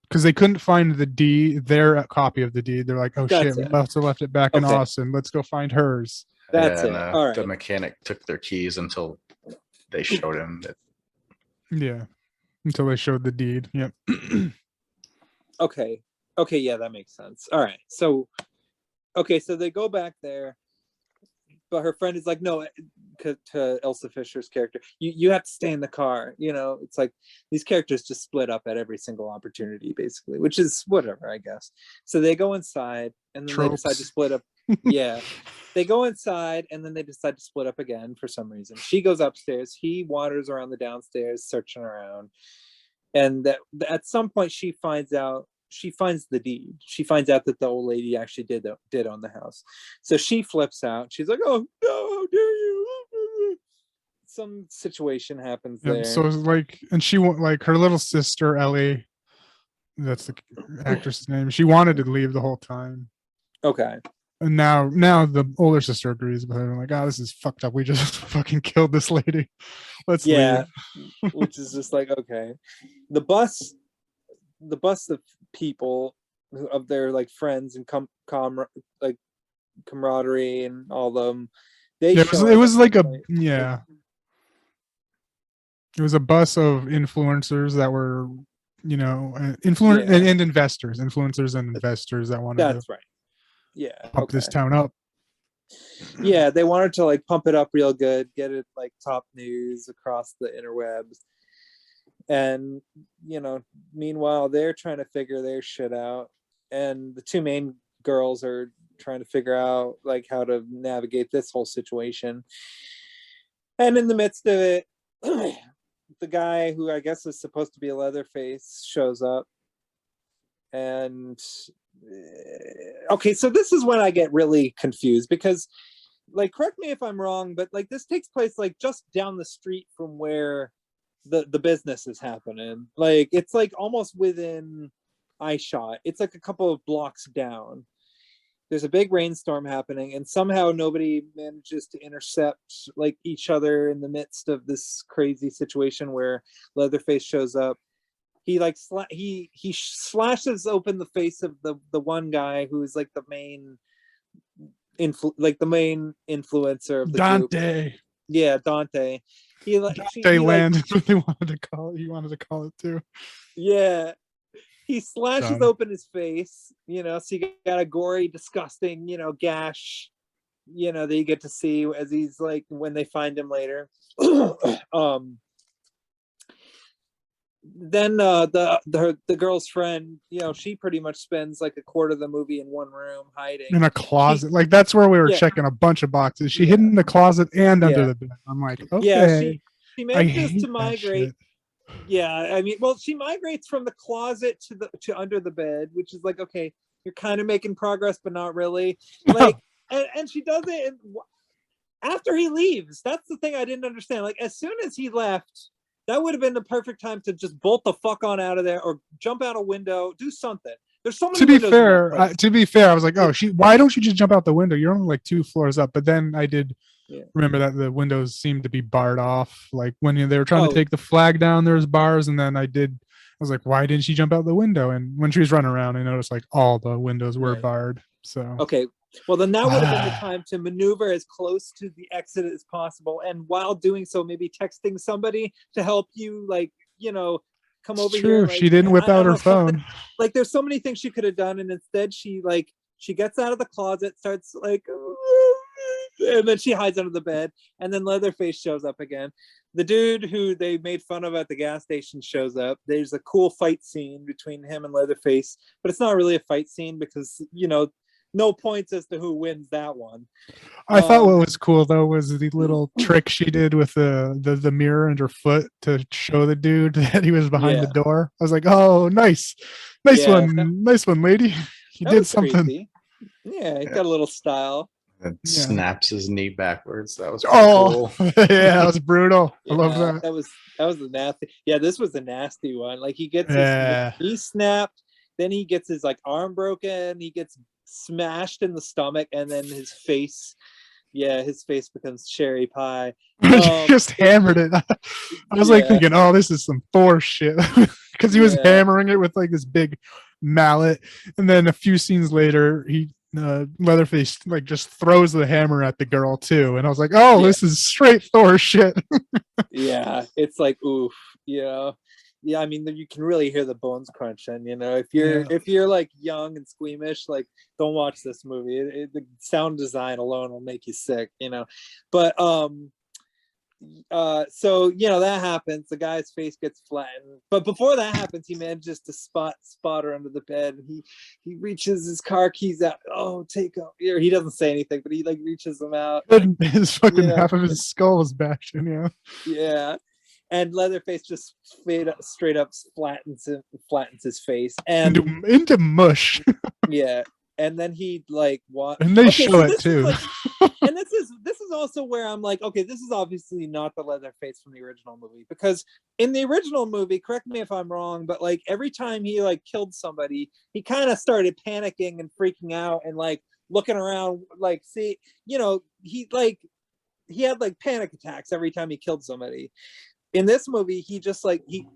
C: because they couldn't find their copy of the deed. They're like, oh shit, we must have left it back in Austin. Let's go find hers.
B: That's
D: Yeah,
B: it.
D: and,
B: All right.
D: the mechanic took their keys until they showed him that.
C: Yeah. Until they showed the deed. Yep.
B: Okay. Yeah, that makes sense. All right. So they go back there, but her friend is like, no, to Elsa Fisher's character, you have to stay in the car. It's like these characters just split up at every single opportunity, basically, which is whatever, I guess. So they go inside, and then they decide to split up. Yeah. They go inside, and then they decide to split up again for some reason. She goes upstairs. He wanders around the downstairs, searching around. And that at some point she finds the deed. She finds out that the old lady actually did own the house. So she flips out. She's like, oh no, how dare you. Some situation happens there.
C: So it's like, and she like her little sister Ellie, that's the actress's name, she wanted to leave the whole time.
B: Okay.
C: And now the older sister agrees with her. I'm like, oh, this is fucked up. We just fucking killed this lady. Let's leave.
B: Which is just like, okay. The bus of people, of their like friends and like camaraderie and all of them.
C: It was like a It was a bus of influencers that were, and investors, influencers and investors that wanted
B: That's right. Yeah.
C: Pump this town up.
B: Yeah, they wanted to like pump it up real good, get it like top news across the interwebs. And meanwhile they're trying to figure their shit out, and the two main girls are trying to figure out like how to navigate this whole situation. And in the midst of it, the guy who I guess is supposed to be a Leatherface shows up. And okay, so this is when I get really confused, because like, correct me if I'm wrong, but like this takes place like just down the street from where the business is happening. Like, it's like almost within eye shot. It's like a couple of blocks down. There's a big rainstorm happening, and somehow nobody manages to intercept like each other in the midst of this crazy situation where Leatherface shows up. He like he slashes open the face of the one guy who is like the main influencer of the
C: Dante.
B: group. Yeah, Dante.
C: Dante Land is what they wanted to call it. He wanted to call it too.
B: Yeah. He slashes open his face, so you got a gory, disgusting, gash, that you get to see as he's like, when they find him later. then the girl's friend, she pretty much spends like a quarter of the movie in one room hiding
C: in a closet. Like that's where we were
B: Yeah.
C: checking a bunch of boxes. She
B: Yeah.
C: hid in the closet and under
B: Yeah.
C: the bed. I'm like,
B: Yeah,
C: okay.
B: she
C: I
B: manages
C: hate
B: to
C: that
B: migrate.
C: shit.
B: Yeah, I mean, well, she migrates from the closet to under the bed, which is like, okay, you're kind of making progress, but not really. Like, and she does it after he leaves. That's the thing I didn't understand. Like, as soon as he left, that would have been the perfect time to just bolt the fuck on out of there or jump out a window, do something. There's so many.
C: To be
B: windows in that
C: fair,
B: place.
C: I was like, oh, why don't you just jump out the window? You're only like 2 floors up. But then I did
B: Yeah.
C: remember that the windows seemed to be barred off. Like when they were trying
B: Oh.
C: to take the flag down, there was bars, and then I was like, why didn't she jump out the window? And when she was running around, I noticed like all the windows were
B: Right.
C: barred. So
B: Okay, well then that would have been the time to maneuver as close to the exit as possible, and while doing so, maybe texting somebody to help you, like, come over
C: true.
B: here. Like,
C: She didn't whip
B: I
C: out
B: don't
C: her
B: know, something.
C: phone.
B: Like, there's so many things she could have done, and instead she gets out of the closet, starts like, and then she hides under the bed, and then Leatherface shows up again. The dude who they made fun of at the gas station shows up. There's a cool fight scene between him and Leatherface, but it's not really a fight scene because, no points as to who wins that one.
C: I thought what was cool though was the little trick she did with the mirror and her foot to show the dude that he was behind the door. I was like, oh, nice one, lady. You did something.
B: Creepy. Yeah, he got a little style.
D: And snaps his knee backwards. That was
C: cool.
D: Yeah,
C: that was brutal. I love that.
B: That was the nasty. Yeah, this was the nasty one. Like, he gets
C: his
B: knee snapped, then he gets his arm broken, he gets smashed in the stomach, and then his face becomes cherry pie.
C: Just hammered it. I was like thinking, oh, this is some Thor shit, because he was hammering it with like this big mallet, and then a few scenes later he Leatherface just throws the hammer at the girl too, and I was like, oh, this is straight Thor shit.
B: Yeah, it's like, oof. Yeah, I mean, you can really hear the bones crunching. If you're like young and squeamish, like, don't watch this movie. The sound design alone will make you sick. But so that happens. The guy's face gets flattened, but before that happens, he manages to spot her under the bed. He reaches his car keys out. Oh, take out here. He doesn't say anything, but he reaches them out.
C: His fucking half of his skull is bashed in.
B: Yeah. And Leatherface just straight up flattens his face and
C: into mush.
B: Yeah, and then he
C: and they show it too.
B: And this is also where I'm like, okay, this is obviously not the Leatherface from the original movie, because in the original movie, correct me if I'm wrong, but every time he killed somebody, he kind of started panicking and freaking out and looking around, he had panic attacks every time he killed somebody. In this movie, he just he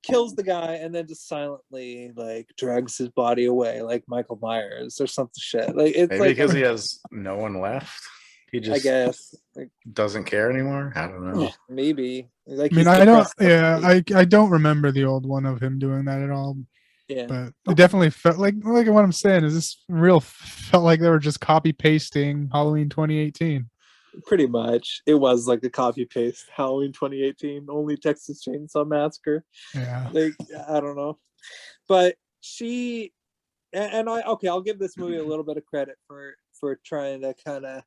B: kills the guy and then just silently drags his body away like Michael Myers or something shit. It's
D: maybe because he has no one left. He just, I
B: guess,
D: doesn't care anymore. I don't know.
B: Maybe.
C: I mean, I don't. Yeah, I don't remember the old one of him doing that at all.
B: Yeah,
C: but it definitely felt like what I'm saying is this felt like they were just copy pasting Halloween 2018.
B: Pretty much. It was like a copy paste Halloween 2018, only Texas Chainsaw Massacre.
C: Yeah.
B: I don't know. But I'll give this movie a little bit of credit for trying to kind of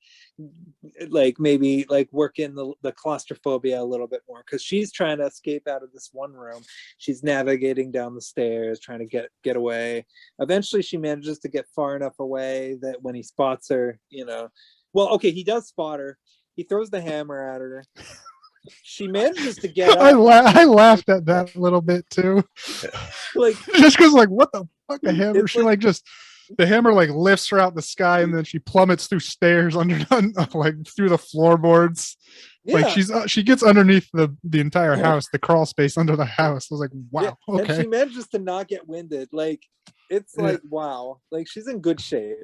B: maybe work in the claustrophobia a little bit more, because she's trying to escape out of this one room. She's navigating down the stairs trying to get away. Eventually she manages to get far enough away that when he spots her, he does spot her. He throws the hammer at her. She manages to get up.
C: I laughed at that a little bit too. Just because what the fuck, a hammer? She the hammer lifts her out the sky, and then she plummets through stairs through the floorboards. Yeah. She gets underneath the entire house, the crawl space under the house. I was like, wow, okay.
B: And she manages to not get winded. Wow. She's in good shape.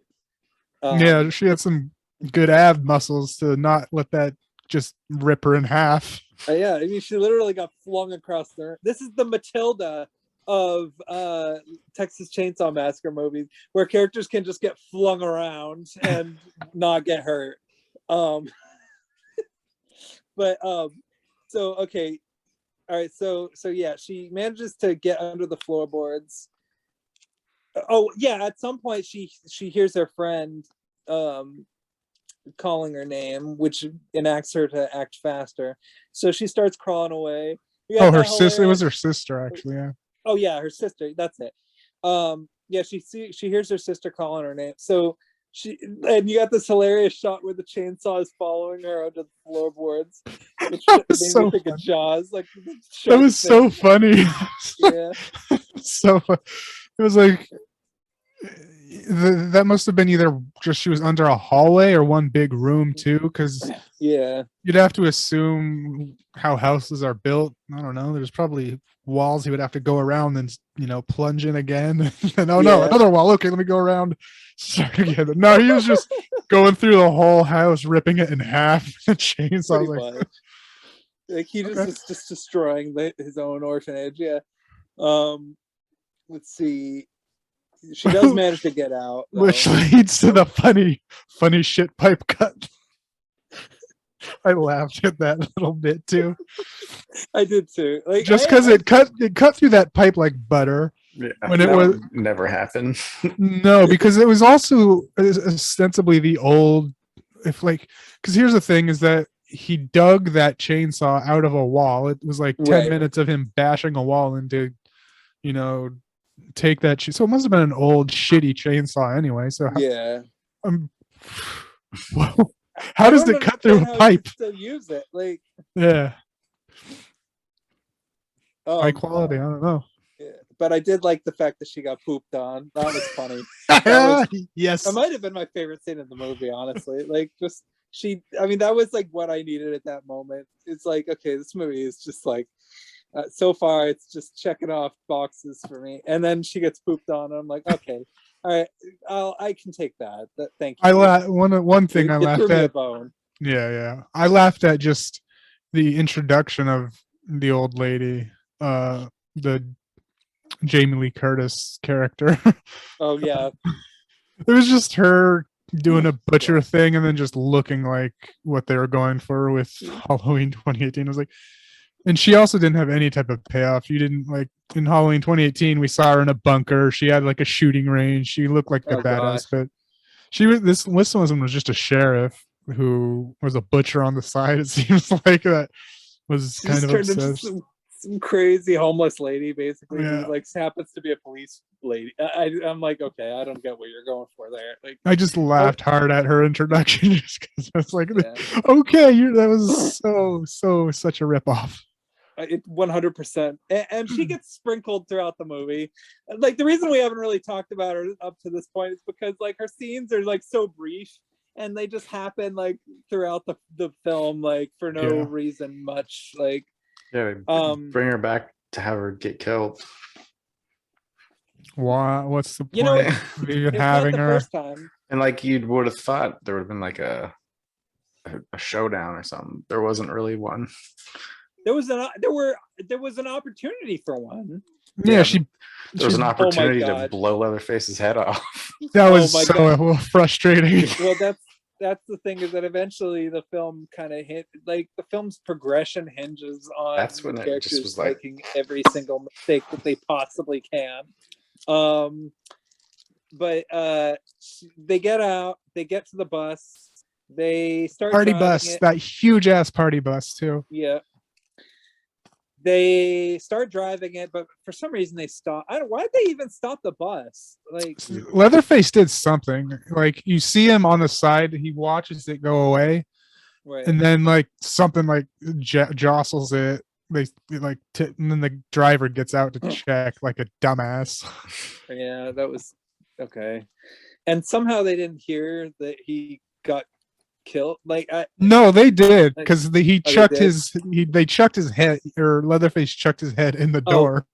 C: Yeah, she had some good ab muscles to not let that just rip her in half.
B: Yeah, I mean, she literally got flung across there. This is the Matilda of Texas Chainsaw Massacre movies, where characters can just get flung around and not get hurt. So okay, All right, so yeah, she manages to get under the floorboards. Oh yeah, at some point she hears her friend calling her name, which enacts her to act faster. So she starts crawling away.
C: Oh, her sister. It was her sister, actually. Yeah.
B: Oh yeah, her sister. That's it. Yeah, she hears her sister calling her name. So and you got this hilarious shot where the chainsaw is following her under the floorboards, which
C: That was
B: made
C: so
B: me think
C: funny.
B: of Jaws. Like
C: That was so funny.
B: Yeah.
C: So it was like that must have been either just she was under a hallway or one big room too, because
B: Yeah.
C: you'd have to assume how houses are built. I don't know. There's probably walls he would have to go around and plunge in again. And no, another wall. Okay, let me go around. Start again. No, he was just going through the whole house, ripping it in half. The chainsaw.
B: Like he is just destroying his own orphanage. Yeah. Let's see. She does manage to get out, though.
C: Which leads to the funny shit pipe cut. I laughed at that little bit too.
B: I did too. Like
C: just because it cut through that pipe like butter.
D: Yeah,
C: when it was
D: never happened.
C: No, because it was also ostensibly the old. Because here's the thing: is that he dug that chainsaw out of a wall. It was like 10 minutes of him bashing a wall into, take that. So it must have been an old shitty chainsaw anyway. So
B: yeah.
C: How does it cut through a pipe?
B: Still use it, like
C: yeah. High quality. I don't know.
B: Yeah, but I did like the fact that she got pooped on. That was funny.
C: Yes,
B: that might have been my favorite scene in the movie. Honestly, like just that was like what I needed at that moment. It's like, okay, this movie is just like. So far, it's just checking off boxes for me, and then she gets pooped on. And I'm like, okay, all right, I can take that. Thank you.
C: One thing I laughed at.
B: Bone.
C: Yeah, I laughed at just the introduction of the old lady, the Jamie Lee Curtis character.
B: Oh yeah,
C: it was just her doing a butcher thing and then just looking like what they were going for with Halloween 2018. I was like. And she also didn't have any type of payoff. You didn't in Halloween 2018. We saw her in a bunker. She had like a shooting range. She looked like a badass, but this one was just a sheriff who was a butcher on the side. It seems like that was kind of obsessed.
B: Some crazy homeless lady, basically,
C: who
B: happens to be a police lady. I'm like, okay, I don't get what you're going for there. Like,
C: I just laughed hard at her introduction just because I was like, okay, that was such a ripoff.
B: 100%, and she gets sprinkled throughout the movie. Like the reason we haven't really talked about her up to this point is because like her scenes are like so brief and they just happen like throughout the film, like for no reason much. Like
D: bring her back to have her get killed.
C: What's the point of even having her?
B: First time.
D: And like you would have thought there would have been like a showdown or something. There wasn't really one. There was
B: an opportunity for one.
C: Yeah,
D: there was an opportunity to blow Leatherface's head off.
C: That was so frustrating.
B: Well, that's the thing, is that eventually the film kind of the film's progression hinges on
D: that's when it just was like
B: making every single mistake that they possibly can. But they get out, they get to the bus, they start
C: party bus, that huge ass party bus too.
B: Yeah. They start driving it, but for some reason they stop. Why'd they even stop the bus? Like
C: Leatherface did something. Like you see him on the side, he watches it go away, and then like something like jostles it. And then the driver gets out to check like a dumbass.
B: Yeah, that was okay. And somehow they didn't hear that he got killed.
C: No, they did, because they chucked his head, or Leatherface chucked his head in the door.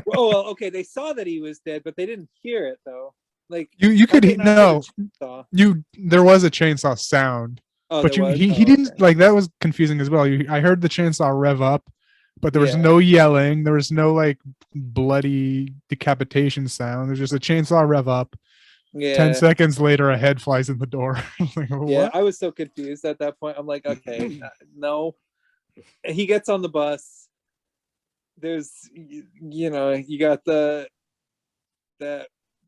B: Well, okay, they saw that he was dead, but they didn't hear it though. Like
C: you could no, there was a chainsaw sound, but he didn't. Like that was confusing as well. I heard the chainsaw rev up, but there was no yelling. There was no like bloody decapitation sound. There's just a chainsaw rev up. 10 seconds later, a head flies in the door.
B: I was so confused at that point. I'm like, okay, no. He gets on the bus. there's you got that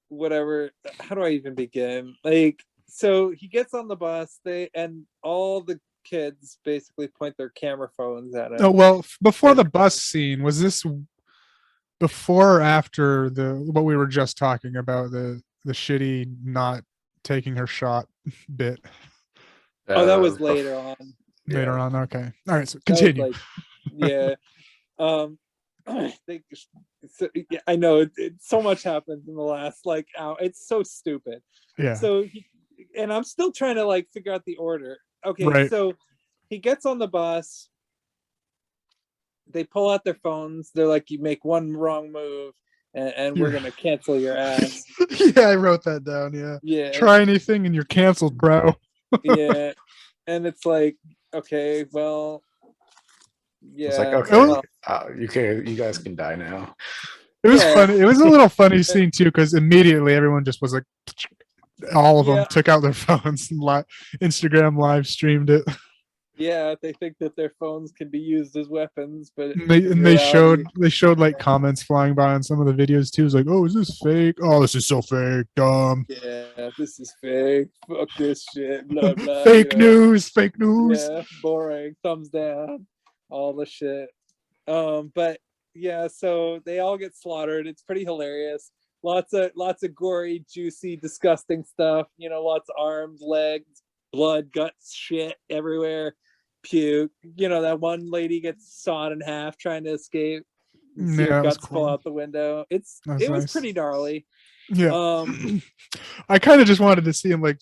B: whatever. How do I even begin? Like, so he gets on the bus, and all the kids basically point their camera phones at him.
C: Oh well, before the bus scene, was this before or after what we were just talking about, the shitty not taking her shot bit?
B: Oh, that was
D: Uh,
B: later on.
C: Later on, okay. All right, so
B: That was
C: continue.
B: like, yeah. I know so much happens in the last like hour. It's so stupid.
C: Yeah.
B: So and I'm still trying to like figure out the order. Okay,
C: Right.
B: so he gets on the bus. They pull out their phones. They're like, "You make one wrong move, and we're gonna cancel your ass."
C: Yeah, I wrote that down. Yeah.
B: Yeah.
C: Try anything and you're canceled, bro.
B: Yeah, and it's like, okay, well, yeah.
D: It's like, okay,
C: Oh.
D: you guys can die now.
C: It was
B: Yeah.
C: funny. It was a little funny scene too, because immediately everyone just was like, all of them
B: Yeah.
C: took out their phones and Instagram live streamed it.
B: Yeah, they think that their phones can be used as weapons, but
C: And they
B: in reality,
C: showed like comments flying by on some of the videos too. It's like, oh, is this fake? Oh, this is so fake, dumb.
B: yeah, this is fake. Fuck this shit. Blah blah.
C: Fake news, fake news.
B: Yeah, boring. Thumbs down. All the shit. But yeah, so they all get slaughtered. It's pretty hilarious. Lots of gory, juicy, disgusting stuff. Lots of arms, legs, blood, guts, shit everywhere. Puke. That one lady gets sawed in half trying to escape. You see her
C: that was
B: guts fall
C: cool.
B: out the window. It
C: was
B: was
C: nice.
B: pretty gnarly.
C: Yeah. I kind of just wanted to see him like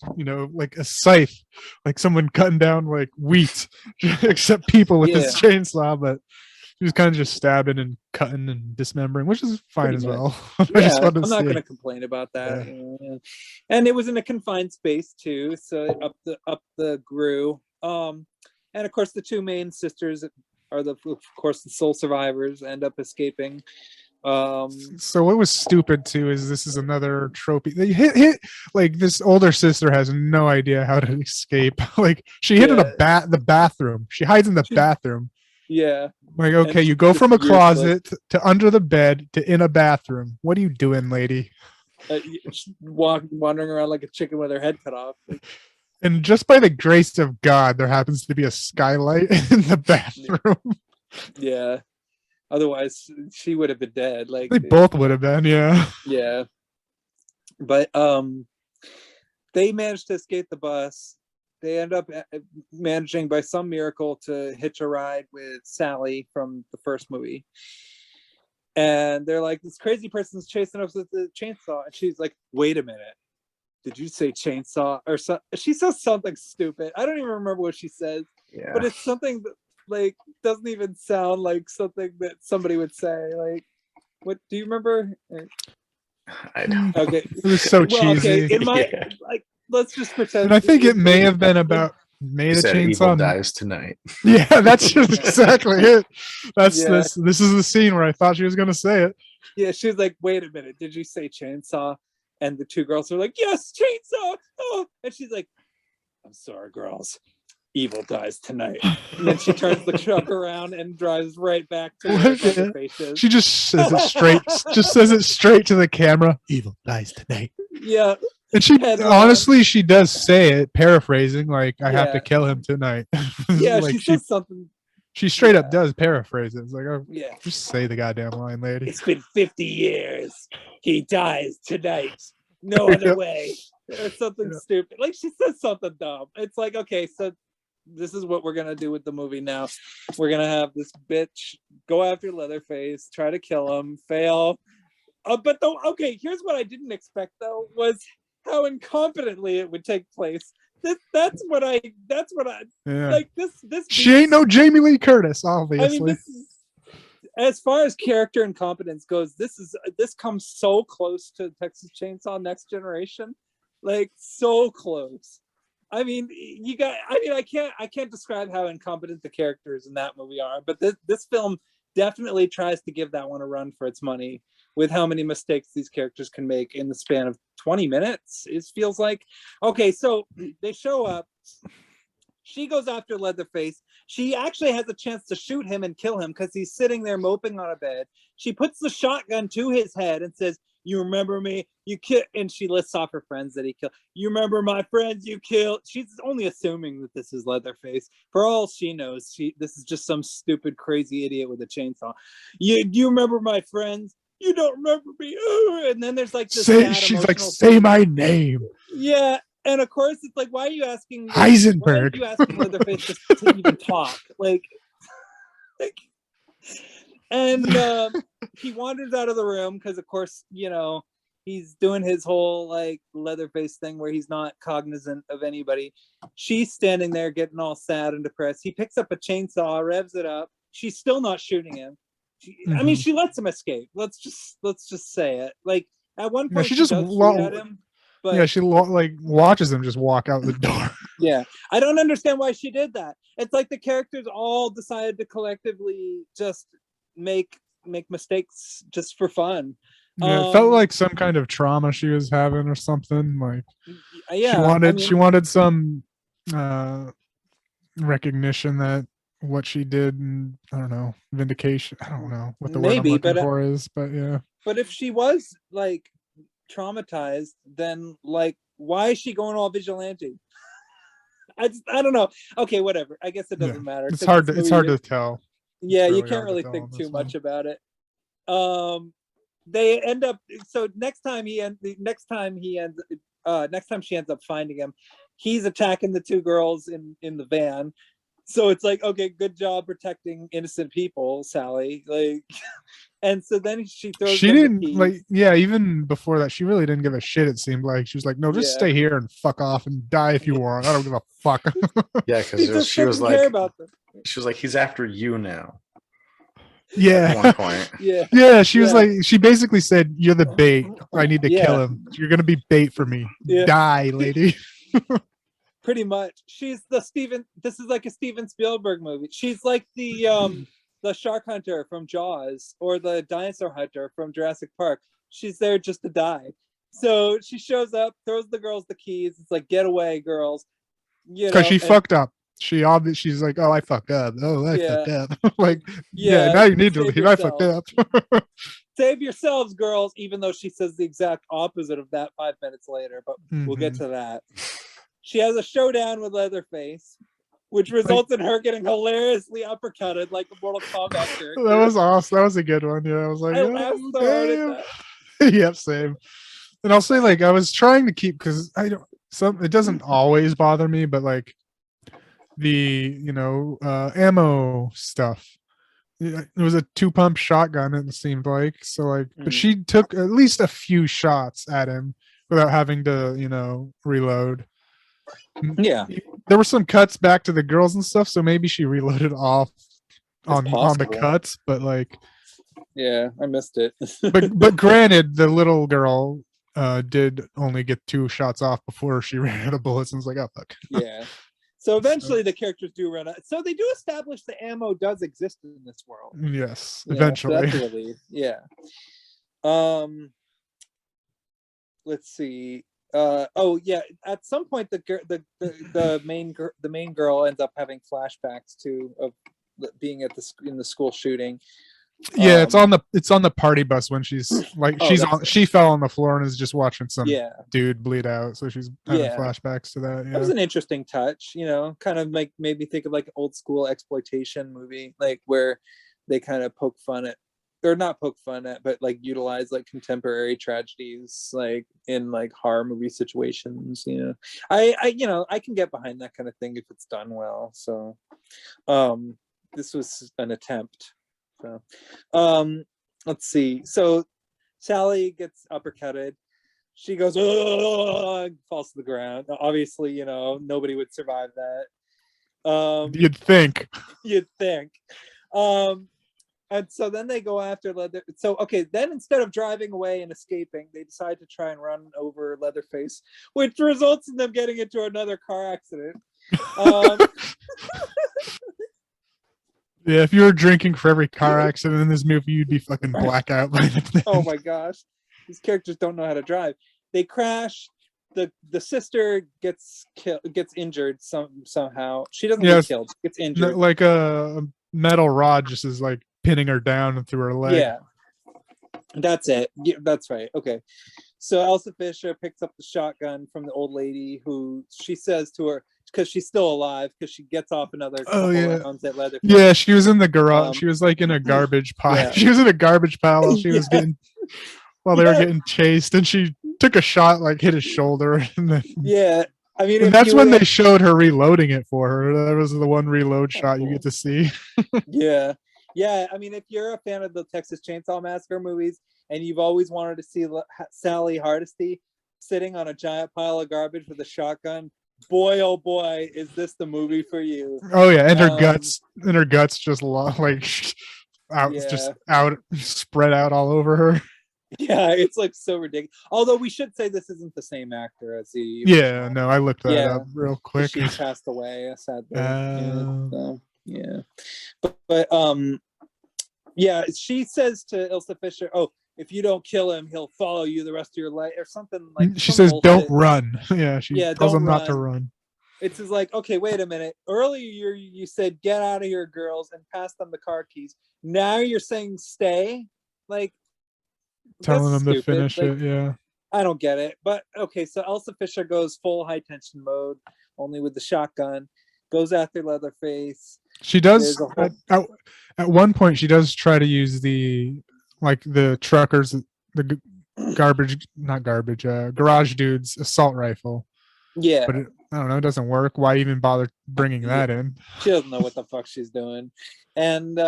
C: a scythe, like someone cutting down like wheat, except people with this chainsaw, but he was kind of just stabbing and cutting and dismembering, which is fine
B: Pretty
C: as
B: much.
C: well.
B: Yeah, I'm not going to complain about that.
C: Yeah.
B: And it was in a confined space too, so up the grew. And of course, the two main sisters are of course the sole survivors, end up escaping.
C: So what was stupid too is this is another trophy. They hit like this older sister has no idea how to escape. Like she hid in the bathroom. She hides in the bathroom.
B: Yeah.
C: Like, okay, you go from a closet to under the bed to in a bathroom. What are you doing, lady?
B: Wandering around like a chicken with her head cut off.
C: And just by the grace of God, there happens to be a skylight in the bathroom.
B: Yeah. Otherwise, she would have been dead. Like
C: they both would have been, yeah.
B: Yeah. But they managed to escape the bus. They end up managing by some miracle to hitch a ride with Sally from the first movie. And they're like, this crazy person's chasing us with the chainsaw. And she's like, wait a minute. Did you say chainsaw? Or so she says something stupid. I don't even remember what she says. Yeah. But it's something that like doesn't even sound like something that somebody would say. Like, what do you remember?
D: I don't.
B: Okay.
C: It was so cheesy.
B: Okay. Like, let's just pretend.
C: And I think it may have been about made a chainsaw.
D: Evil dies tonight.
C: Yeah, that's just exactly it. That's this is the scene where I thought she was gonna say it.
B: Yeah, she was like, wait a minute, did you say chainsaw? And the two girls are like, yes, chainsaw. Oh, and she's like, I'm sorry, girls. Evil dies tonight. And then she turns the truck around and drives right back to where faces.
C: She just says it straight. Just says it straight to the camera. Evil dies tonight.
B: Yeah.
C: And she honestly, she does say it, paraphrasing, like, I have to kill him tonight.
B: Yeah,
C: like
B: she says something.
C: She straight up does paraphrase it. It's like, oh,
B: yeah,
C: just say the goddamn line, lady.
B: It's been 50 years. He dies tonight. No other way. Or something stupid. Like she says something dumb. It's like, okay, so this is what we're gonna do with the movie now. We're gonna have this bitch go after Leatherface, try to kill him, fail. But though, okay, here's what I didn't expect though was how incompetently it would take place. That's what I like. This
C: she ain't no Jamie Lee Curtis, obviously.
B: I mean, as far as character and competence goes, this comes so close to Texas Chainsaw Next Generation, like so close. I mean, I can't describe how incompetent the characters in that movie are, but this film definitely tries to give that one a run for its money with how many mistakes these characters can make in the span of 20 minutes. It feels like. Okay, so they show up. She goes after Leatherface. She actually has a chance to shoot him and kill him because he's sitting there moping on a bed. She puts the shotgun to his head and says, "You remember me? You killed," and she lists off her friends that he killed. "You remember my friends you killed?" She's only assuming that this is Leatherface. For all she knows, this is just some stupid, crazy idiot with a chainsaw. You remember my friends? You don't remember me. And then there's like this
C: she's like, say my name.
B: Yeah. And of course, it's like, why are you asking
C: Heisenberg?
B: Why are you asking Leatherface to even talk? And he wanders out of the room because, of course, he's doing his whole like Leatherface thing where he's not cognizant of anybody. She's standing there getting all sad and depressed. He picks up a chainsaw, revs it up. She's still not shooting him. I mean, she lets him escape. Let's just say it. Like at one point,
C: she
B: does
C: just
B: shoot at him. But,
C: yeah, she like watches him just walk out the door.
B: Yeah, I don't understand why she did that. It's like the characters all decided to collectively just make mistakes just for fun.
C: Yeah, it felt like some kind of trauma she was having or something. Like,
B: yeah,
C: she wanted some recognition that what she did, and I don't know, vindication. I don't know what the word I'm looking for is, but yeah.
B: But if she was like traumatized, then like why is she going all vigilante? I don't know. Okay, whatever. I guess it doesn't matter.
C: It's hard to tell.
B: Yeah, you can't really think too much about it. They end up, so next time she ends up finding him, he's attacking the two girls in the van. So it's like, okay, good job protecting innocent people, Sally. Like, and so then she throws.
C: She didn't even before that, she really didn't give a shit. It seemed like she was like, no, just stay here and fuck off and die if you want. I don't give a fuck.
D: Yeah, because she was like, he's after you now.
C: Yeah.
D: At one point.
C: Yeah. She was like, she basically said, "You're the bait. I need to kill him. You're gonna be bait for me. Die, lady."
B: Pretty much. She's this is like a Steven Spielberg movie. She's like the shark hunter from Jaws or the dinosaur hunter from Jurassic Park. She's there just to die. So she shows up, throws the girls the keys. It's like, get away, girls.
C: Because she fucked up. She's like, "Oh, I fucked up. Oh, I fucked up." Like, now you need to leave. I fucked up.
B: Save yourselves, girls, even though she says the exact opposite of that 5 minutes later, but we'll get to that. She has a showdown with Leatherface, which results in her getting hilariously uppercutted like a Mortal Kombat character.
C: That was awesome. That was a good one. Yeah, I was like,
B: I laughed so hard at that.
C: Yep, same. And I'll say, like, I was trying to keep, because it doesn't always bother me, but like the ammo stuff. It was a 2-pump shotgun, it seemed like. So like, but she took at least a few shots at him without having to, reload.
B: Yeah,
C: there were some cuts back to the girls and stuff, so maybe she reloaded off on the cuts, but like,
B: yeah, I missed it.
C: but granted, the little girl did only get 2 shots off before she ran out of bullets, and was like, "Oh fuck."
B: Yeah. So eventually the characters do run out. So they do establish the ammo does exist in this world.
C: Yes, eventually.
B: So that's a relief. Yeah. Let's see. At some point the main girl ends up having flashbacks of being in the school shooting.
C: Yeah, it's on the party bus when she's like, she fell on the floor and is just watching some dude bleed out, so she's having flashbacks to that.
B: That was an interesting touch, kind of like made me think of like an old school exploitation movie, like where they kind of not poke fun at, but like utilize like contemporary tragedies, like in like horror movie situations. I can get behind that kind of thing if it's done well. So, this was an attempt. So, let's see. So Sally gets uppercutted. She goes, falls to the ground. Obviously, nobody would survive that.
C: You'd think.
B: And so then they go after Leather. So, okay, then instead of driving away and escaping, they decide to try and run over Leatherface, which results in them getting into another car accident.
C: Yeah, if you were drinking for every car accident in this movie, you'd be fucking blackout by the thing.
B: Oh my gosh. These characters don't know how to drive. They crash. the sister gets injured somehow. She doesn't
C: Yes.
B: get killed. She gets injured.
C: Like a metal rod just is like pinning her down through her leg.
B: Yeah, that's it. Yeah, that's right. Okay. So Elsa Fisher picks up the shotgun from the old lady, who she says to her, because she's still alive, because she gets off another couple rounds at Leatherface.
C: Yeah, she was in the garage. She was like in a garbage pile.
B: Yeah.
C: She was in a garbage pile while she was getting while they were getting chased, and she took a shot, like hit his shoulder, and then
B: Yeah. I mean,
C: and that's when they showed her reloading it for her. That was the one reload shot you get to see.
B: Yeah. Yeah. I mean, if you're a fan of the Texas Chainsaw Massacre movies and you've always wanted to see Sally Hardesty sitting on a giant pile of garbage with a shotgun, boy, oh boy, is this the movie for you.
C: Oh yeah, and her guts just like out,
B: Yeah.
C: just out, spread out all over her.
B: Yeah, it's like so ridiculous. Although we should say this isn't the same actor as the
C: Yeah, no, I looked that up real quick.
B: She passed away, sadly. Yeah. But yeah, she says to Ilsa Fisher, "Oh, if you don't kill him, he'll follow you the rest of your life," or something like.
C: She says, "Don't run." Yeah, she tells him not to run.
B: It's just like, okay, wait a minute. Earlier you said get out of here, girls, and pass them the car keys. Now you're saying stay, like.
C: Telling them to finish it, yeah.
B: I don't get it, but okay. So Elsa Fisher goes full high tension mode, only with the shotgun. Goes after Leatherface.
C: She does at one point. She does try to use the truckers, the garage dude's assault rifle.
B: Yeah,
C: but I don't know. It doesn't work. Why even bother bringing that in?
B: She doesn't know what the fuck she's doing, and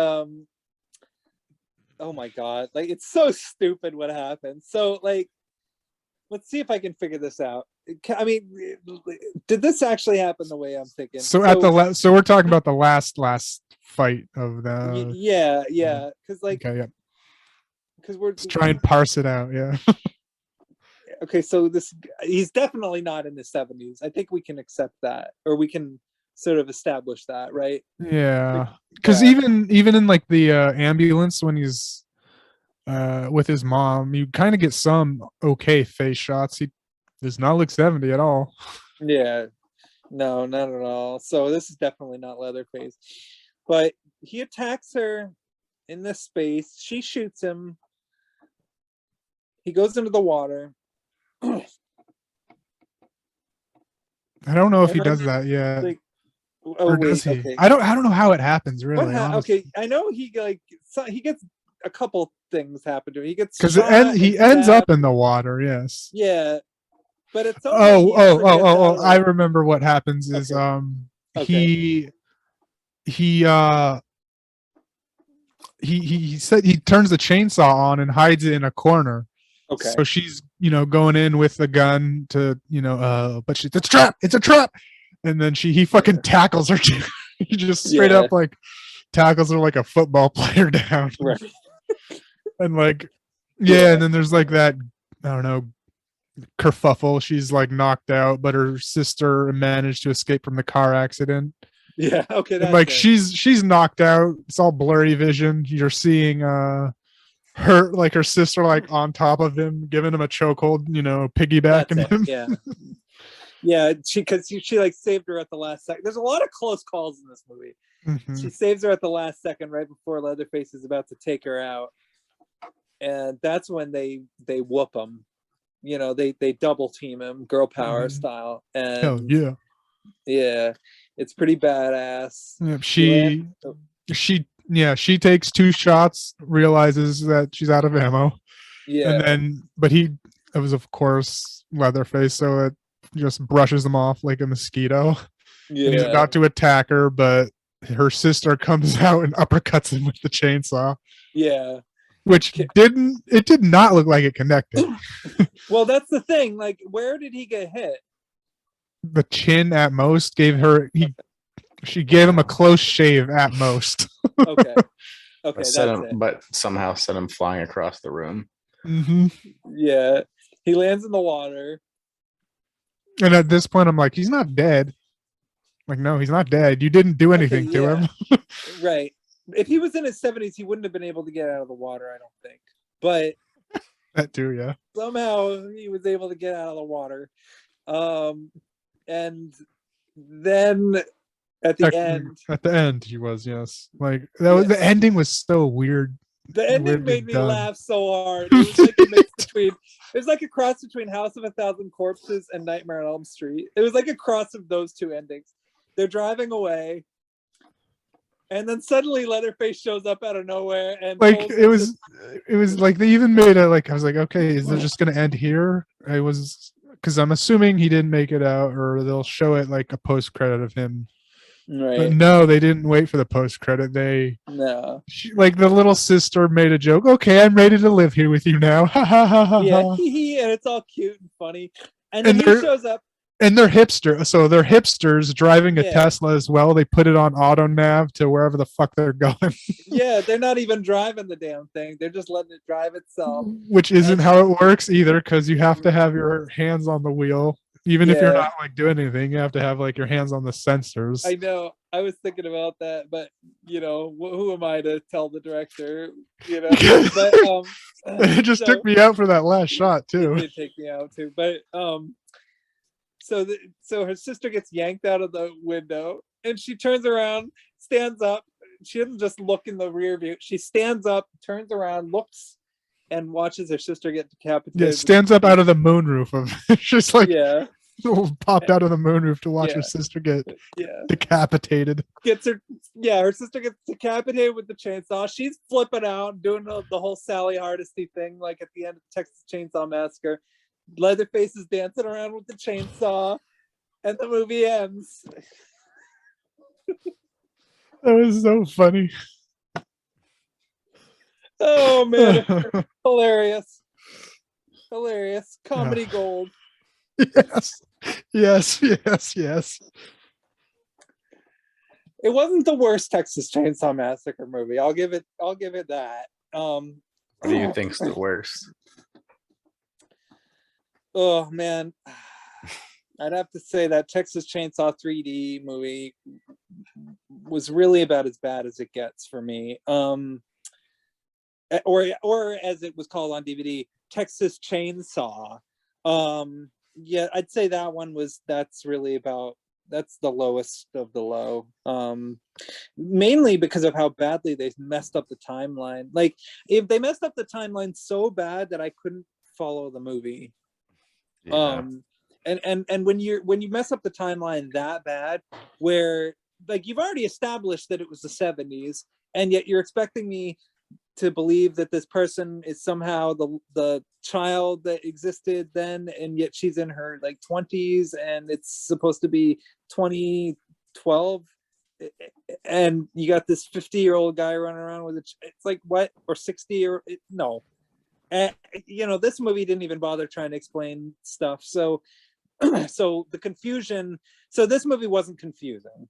B: oh my god, like it's so stupid what happened. So like, let's see if I can figure this out. I mean, did this actually happen the way I'm thinking?
C: So at the so we're talking about the last fight of the
B: yeah, because like
C: okay, yeah,
B: because we're
C: let's try and parse it out. Yeah.
B: Okay, so he's definitely not in the 70s. I think we can accept that, or we can sort of establish that, right?
C: Yeah, because even in like the ambulance when he's with his mom, you kind of get some okay face shots. He does not look 70 at all.
B: Yeah, no, not at all. So this is definitely not Leatherface, but he attacks her in this space. She shoots him. He goes into the water.
C: I don't know if he does that yet.
B: Like,
C: or does he? Okay. I don't know how it happens really.
B: Okay, I know he gets a couple things happen to him. He gets
C: because he ends up in the water. Yes.
B: Yeah, but it's
C: I remember what happens is he said he turns the chainsaw on and hides it in a corner.
B: Okay.
C: So she's going in with the gun to but it's a trap. It's a trap. And then he fucking tackles her. He just straight up like tackles her like a football player down.
B: Right.
C: And like and then there's like that, I don't know, kerfuffle. She's like knocked out, but her sister managed to escape from the car accident.
B: Yeah, okay.
C: That's like she's knocked out. It's all blurry vision. You're seeing her sister like on top of him, giving him a chokehold, piggybacking him.
B: Yeah. Yeah, she like saved her at the last second. There's a lot of close calls in this movie. Mm-hmm. She saves her at the last second, right before Leatherface is about to take her out, and that's when they whoop him. They double team him, girl power style. And
C: hell
B: yeah, it's pretty badass.
C: Yeah, she takes 2 shots, realizes that she's out of ammo.
B: Yeah,
C: and then it was of course Leatherface, so it just brushes them off like a mosquito.
B: Yeah,
C: and he's about to attack her, but her sister comes out and uppercuts him with the chainsaw.
B: Yeah,
C: which did not look like it connected.
B: Well, that's the thing. Like, where did he get hit?
C: The chin at most. She gave him a close shave at most.
B: Okay,
D: but somehow sent him flying across the room.
C: Mm-hmm.
B: Yeah, he lands in the water.
C: And at this point, I'm like, he's not dead. Like, no, he's not dead. You didn't do anything to him.
B: Right. If he was in his 70s, he wouldn't have been able to get out of the water, I don't think. But
C: that too, yeah.
B: Somehow he was able to get out of the water. And then at the end,
C: At the end, he was, yes. Like that was the
B: Yes.
C: ending was so weird.
B: the ending
C: weirdly
B: made me
C: done.
B: laugh so hard. It was like a mix between, it was like a cross between House of a Thousand Corpses and Nightmare on Elm Street. It was like a cross of those two endings. They're driving away, and then suddenly Leatherface shows up out of nowhere and
C: Like
B: pulls
C: it was like they even made it like I was like, okay, is it just gonna end here? I was because I'm assuming he didn't make it out, or they'll show it like a post credit of him. But
B: right.
C: no, they didn't wait for the post credit.
B: No.
C: Like the little sister made a joke. Okay, I'm ready to live here with you now. Ha ha ha ha.
B: Yeah,
C: ha.
B: and it's all cute and funny. And then
C: And
B: he
C: they're
B: shows up.
C: and they're hipster, so they're hipsters driving a
B: Yeah.
C: Tesla as well. They put it on auto nav to wherever the fuck they're going,
B: Yeah, they're not even driving the damn thing. They're just letting it drive itself.
C: which isn't
B: And-
C: how it works either. Because you have to have your hands on the wheel, even if you're
B: Yeah.
C: not like doing anything. You have to have like your hands on the sensors.
B: I know. I was thinking about that, but who am I to tell the director? But
C: It just
B: so-
C: took me out for that last shot
B: it
C: too.
B: did take me out too. But so her sister gets yanked out of the window, and she turns around, stands up. She doesn't just look in the rear view. She stands up, turns around, looks, and watches her sister get decapitated.
C: Yeah, stands up out of the moonroof of just like
B: Yeah,
C: popped out of the moonroof to watch
B: Yeah.
C: her sister get
B: yeah.
C: decapitated.
B: Her sister gets decapitated with the chainsaw. She's flipping out, doing the whole Sally Hardesty thing, like at the end of Texas Chainsaw Massacre. Leatherface is dancing around with the chainsaw, and the movie ends.
C: That was so funny.
B: Oh man, hilarious, comedy gold.
C: Yes.
B: It wasn't the worst Texas Chainsaw Massacre movie. I'll give it that.
D: What do you think's the worst?
B: Oh man, I'd have to say that Texas Chainsaw 3D movie was really about as bad as it gets for me. Or as it was called on DVD, Texas Chainsaw. Yeah, I'd say that's the lowest of the low. Mainly because of how badly they messed up the timeline. Like if they messed up the timeline so bad that I couldn't follow the movie.
D: Yeah.
B: And when you mess up the timeline that bad, where like you've already established that it was the 70s, and yet you're expecting me to believe that this person is somehow the child that existed then, and yet she's in her like 20s, and it's supposed to be 2012, and you got this 50-year-old guy running around with it's like what, or 60 or no. And this movie didn't even bother trying to explain stuff. So the confusion. So this movie wasn't confusing.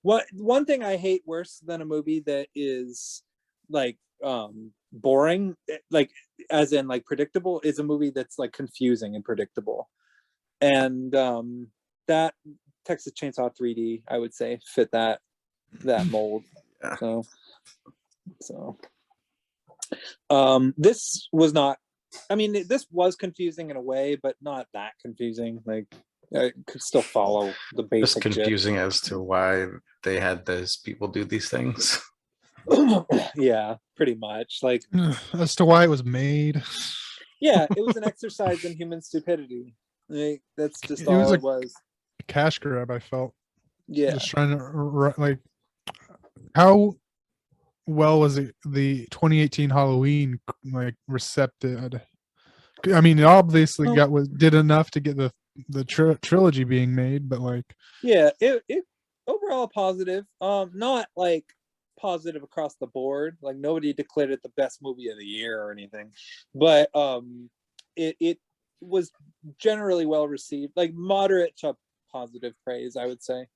B: One thing I hate worse than a movie that is like boring, like as in like predictable, is a movie that's like confusing and predictable. And that Texas Chainsaw 3D, I would say, fit that mold.
D: Yeah.
B: So this was not, I mean, this was confusing in a way, but not that confusing. Like I could still follow the
D: Just
B: basic gist.
D: confusing as to why they had those people do these things.
B: Yeah, pretty much. Like,
C: As to why it was made.
B: yeah, it was an exercise in human stupidity. Like, that's just
C: It
B: all
C: was
B: it was.
C: Cash grab, I felt.
B: Yeah.
C: Just trying to like how well was it the 2018 Halloween like recepted? I mean, it obviously did enough to get the trilogy being made, but like
B: Yeah, it overall positive. Not like positive across the board. Like nobody declared it the best movie of the year or anything, but it was generally well received. Like moderate to positive praise, I would say.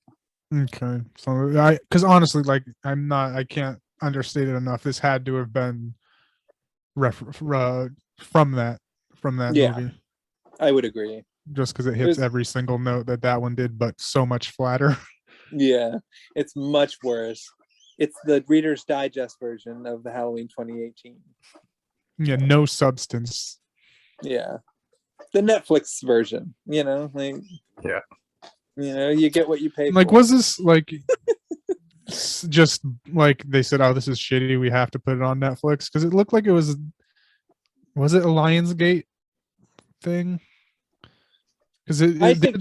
C: okay, so because honestly, like I can't understate it enough. This had to have been from that
B: Yeah.
C: movie,
B: I would agree.
C: just because it hits every single note that one did, but so much flatter.
B: Yeah, it's much worse. It's the Reader's Digest version of the Halloween 2018.
C: Yeah, no substance.
B: Yeah. the Netflix version, like,
D: Yeah.
B: you get what you pay
C: Like,
B: for.
C: was this like just like they said, oh, this is shitty, we have to put it on Netflix? Because it looked like it was it a Lionsgate thing? Because
B: I think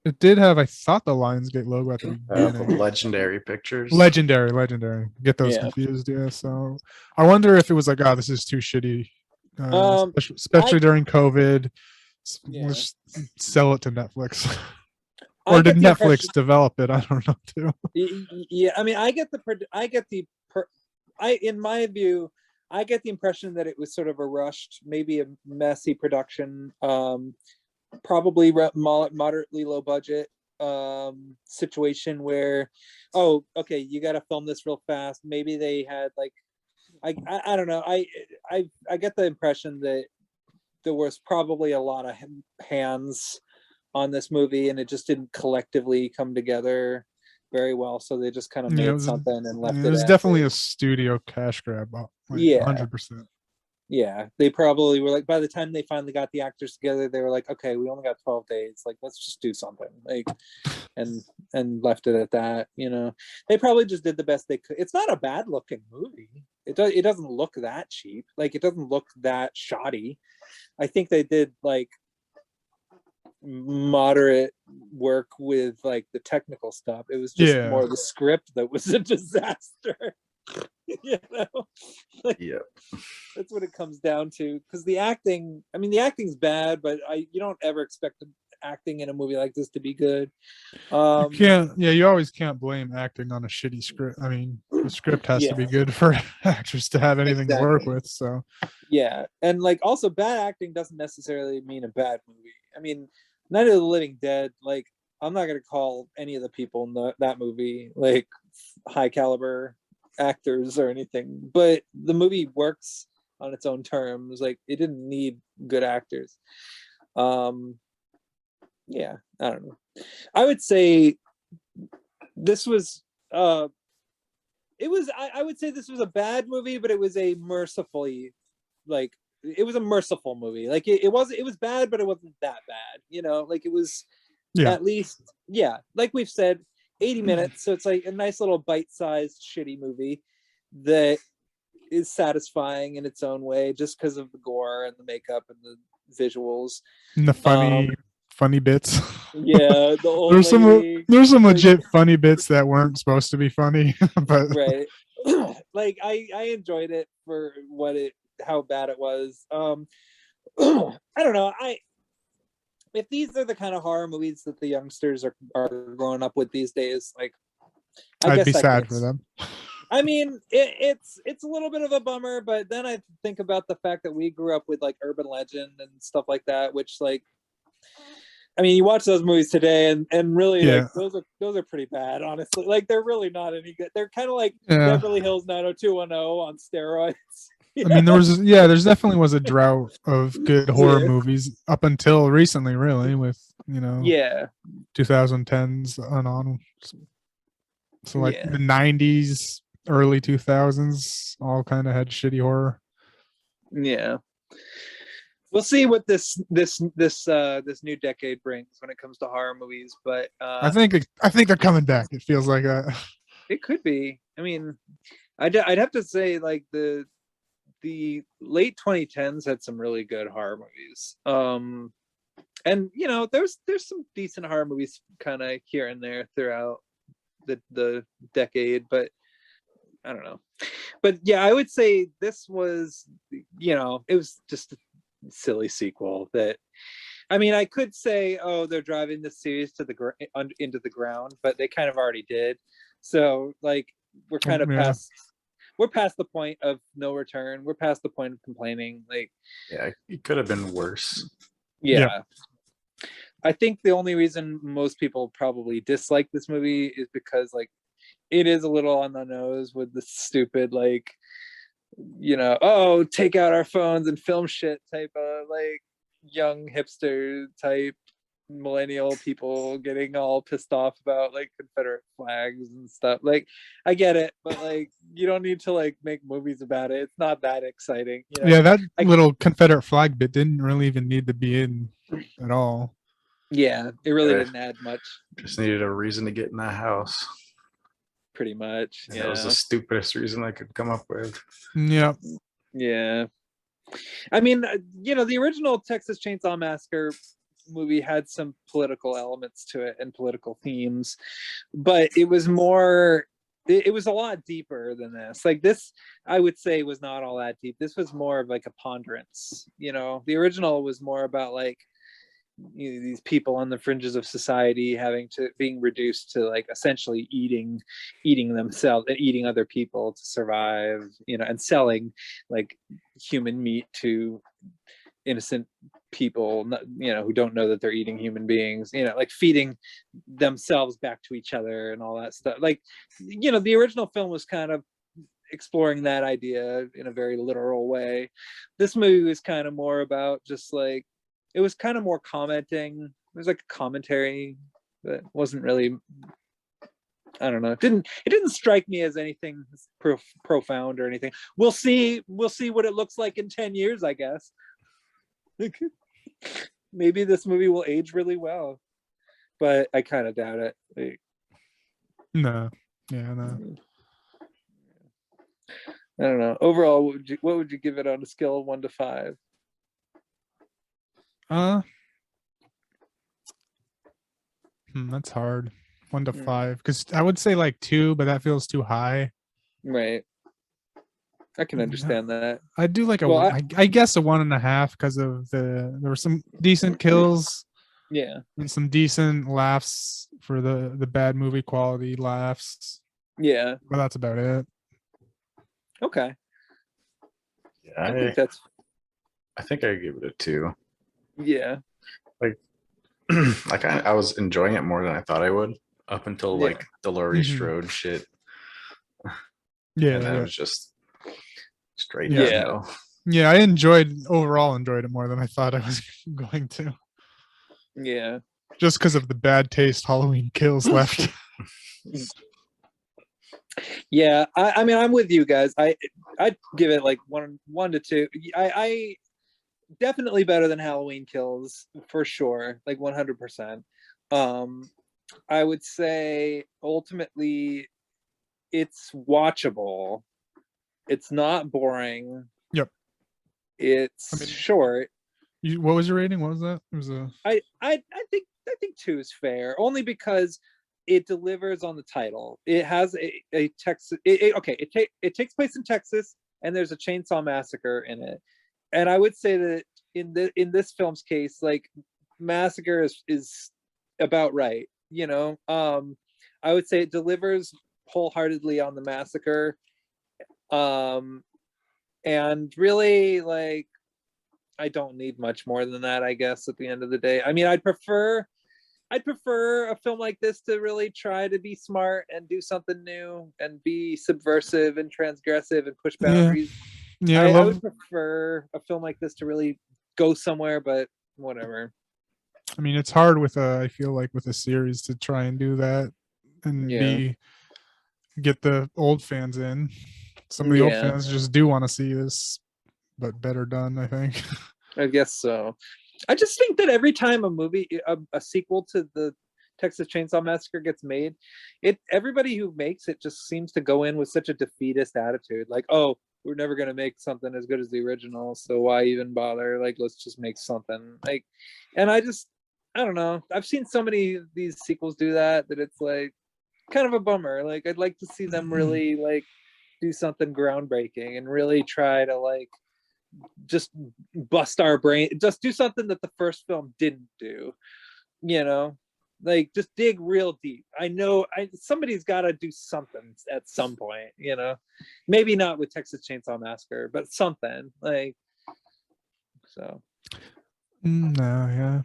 C: it did have, I thought, the Lionsgate logo at the beginning.
D: Legendary Pictures.
C: Legendary. Get those
B: Yeah.
C: confused. Yeah. So I wonder if it was like, oh, this is too shitty, especially during COVID.
B: Yeah.
C: Let's sell it to Netflix.
B: I
C: Or did
B: get the
C: Netflix
B: impression-
C: develop it? I don't know too.
B: Yeah, I mean, in my view, I get the impression that it was sort of a rushed, maybe a messy production, probably moderately low budget situation where, oh, okay, you got to film this real fast. Maybe they had like, I don't know. I get the impression that there was probably a lot of hands on this movie, and it just didn't collectively come together very well. So they just kind of made something and left it.
C: It was definitely a studio cash grab. Like,
B: yeah,
C: 100%.
B: Yeah, they probably were like, by the time they finally got the actors together, they were like, okay, we only got 12 days. Like, let's just do something. Like, and left it at that. They probably just did the best they could. It's not a bad looking movie. It doesn't look that cheap. Like, it doesn't look that shoddy. I think they did like moderate work with like the technical stuff. It was just more the script that was a disaster. Like,
D: Yep.
B: That's what it comes down to. Because the acting's bad, but you don't ever expect the acting in a movie like this to be good.
C: You can't. Yeah, you always can't blame acting on a shitty script. I mean, the script has to be good for actors to have anything to work with. So
B: yeah, and like also bad acting doesn't necessarily mean a bad movie. I mean, Night of the Living Dead. Like, I'm not gonna call any of the people in that movie like high caliber actors or anything, but the movie works on its own terms. Like, it didn't need good actors. Yeah, I don't know. I would say this was I would say this was a bad movie, but it was a merciful movie. Like, it was bad, but it wasn't that bad. Like, it was at least, like we've said, 80 minutes. So it's like a nice little bite-sized shitty movie that is satisfying in its own way, just because of the gore and the makeup and the visuals
C: and the funny bits.
B: Yeah, the old
C: there's some legit funny bits that weren't supposed to be funny, but
B: right. Like, I enjoyed it for how bad it was. I don't know. If these are the kind of horror movies that the youngsters are growing up with these days, like,
C: I'd be sad for them.
B: I mean, it's a little bit of a bummer, but then I think about the fact that we grew up with like Urban Legend and stuff like that, which, like, I mean, you watch those movies today, and really, like, those are pretty bad, honestly. Like, they're really not any good. They're kind of like Beverly Hills 90210 on steroids.
C: I mean, there's definitely was a drought of good horror movies up until recently, really, with 2010s and on. So like the 90s, early 2000s, all kind of had shitty horror.
B: Yeah. We'll see what this new decade brings when it comes to horror movies, but
C: I think they're coming back. It feels like
B: it could be. I mean, I'd have to say, like, the late 2010s had some really good horror movies. And there's some decent horror movies kind of here and there throughout the decade, but I don't know. But yeah, I would say this was, it was just a silly sequel that, I mean, I could say, oh, they're driving this series into the ground, but they kind of already did. So, like, we're kind of past the point of no return. We're past the point of complaining. Like,
D: yeah, it could have been worse.
B: Yeah. I think the only reason most people probably dislike this movie is because, like, it is a little on the nose with the stupid, like, oh, take out our phones and film shit type of, like, young hipster type millennial people getting all pissed off about like Confederate flags and stuff. Like, I get it, but like, you don't need to like make movies about it. It's not that exciting, you know?
C: Yeah, that
B: I-
C: little Confederate flag bit didn't really even need to be in at all.
B: Yeah, it really
D: Yeah.
B: didn't add much.
D: Just needed a reason to get in that house.
B: Pretty much.
D: And that was the stupidest reason I could come up with.
C: Yep.
B: Yeah. I mean, you know, the original Texas Chainsaw Massacre movie had some political elements to it and political themes, but it was more, it was a lot deeper than this. Like this, I would say, was not all that deep. This was more of like a ponderance, you know. The original was more about like, you know, these people on the fringes of society being reduced to like essentially eating themselves and eating other people to survive, you know, and selling like human meat to innocent people, you know, who don't know that they're eating human beings, you know, like feeding themselves back to each other and all that stuff. Like, you know, the original film was kind of exploring that idea in a very literal way. This movie was kind of more about just like, it was kind of more commenting. It was like a commentary that wasn't really, I don't know. It didn't strike me as anything profound or anything. We'll see what it looks like in 10 years, I guess. Maybe this movie will age really well, but I kind of doubt it. Like,
C: No. Yeah, no.
B: I don't know. Overall, what would you give it on a scale of 1 to 5?
C: That's hard. 1 to
B: Hmm.
C: 5. Because I would say like 2, but that feels too high.
B: Right. I can understand that.
C: I do like
B: Well,
C: I guess a 1.5 because of there were some decent kills
B: Yeah.
C: and some decent laughs for the bad movie quality laughs.
B: Yeah.
C: But that's about it.
B: Okay.
D: Yeah,
B: I think that's,
D: I think I give it a 2.
B: yeah.
D: Like I was enjoying it more than I thought I would up until
B: Yeah.
D: like the Laurie
C: Mhm.
D: Strode shit,
C: Yeah,
D: and then
C: yeah.
D: it was just straight
C: Yeah.
D: downhill.
C: Yeah, I overall enjoyed it more than I thought I was going to.
B: Yeah.
C: Just because of the bad taste Halloween Kills left.
B: Yeah. I mean, I'm with you guys. I'd give it like 1 to 2. I definitely better than Halloween Kills for sure, like 100%. I would say ultimately it's watchable. It's not boring.
C: Yep.
B: It's
C: I mean-
B: short.
C: What was your rating? What was that? It was a
B: I think 2 is fair, only because it delivers on the title. It has a Texas. It takes place in Texas, and there's a chainsaw massacre in it. And I would say that in this film's case, like massacre is about right. You know, I would say it delivers wholeheartedly on the massacre, and really like I don't need much more than that, I guess, at the end of the day. I mean, I'd prefer a film like this to really try to be smart and do something new and be subversive and transgressive and push boundaries.
C: yeah.
B: I would prefer a film like this to really go somewhere, but whatever.
C: I mean, it's hard with I feel like with a series to try and do that and
B: Yeah.
C: get the old fans in. Some of the old
B: Yeah.
C: fans just do want to see this, but better done, I think.
B: I guess so. I just think that every time a sequel to the Texas Chainsaw Massacre gets made, everybody who makes it just seems to go in with such a defeatist attitude. Like, oh, we're never going to make something as good as the original, so why even bother? Like, let's just make something. Like, and I don't know. I've seen so many of these sequels do that it's like kind of a bummer. Like, I'd like to see them really like do something groundbreaking and really try to like just bust our brain, just do something that the first film didn't do, you know, like just dig real deep. I know somebody's got to do something at some point, you know, maybe not with Texas Chainsaw Massacre, but something like so.
C: No, yeah.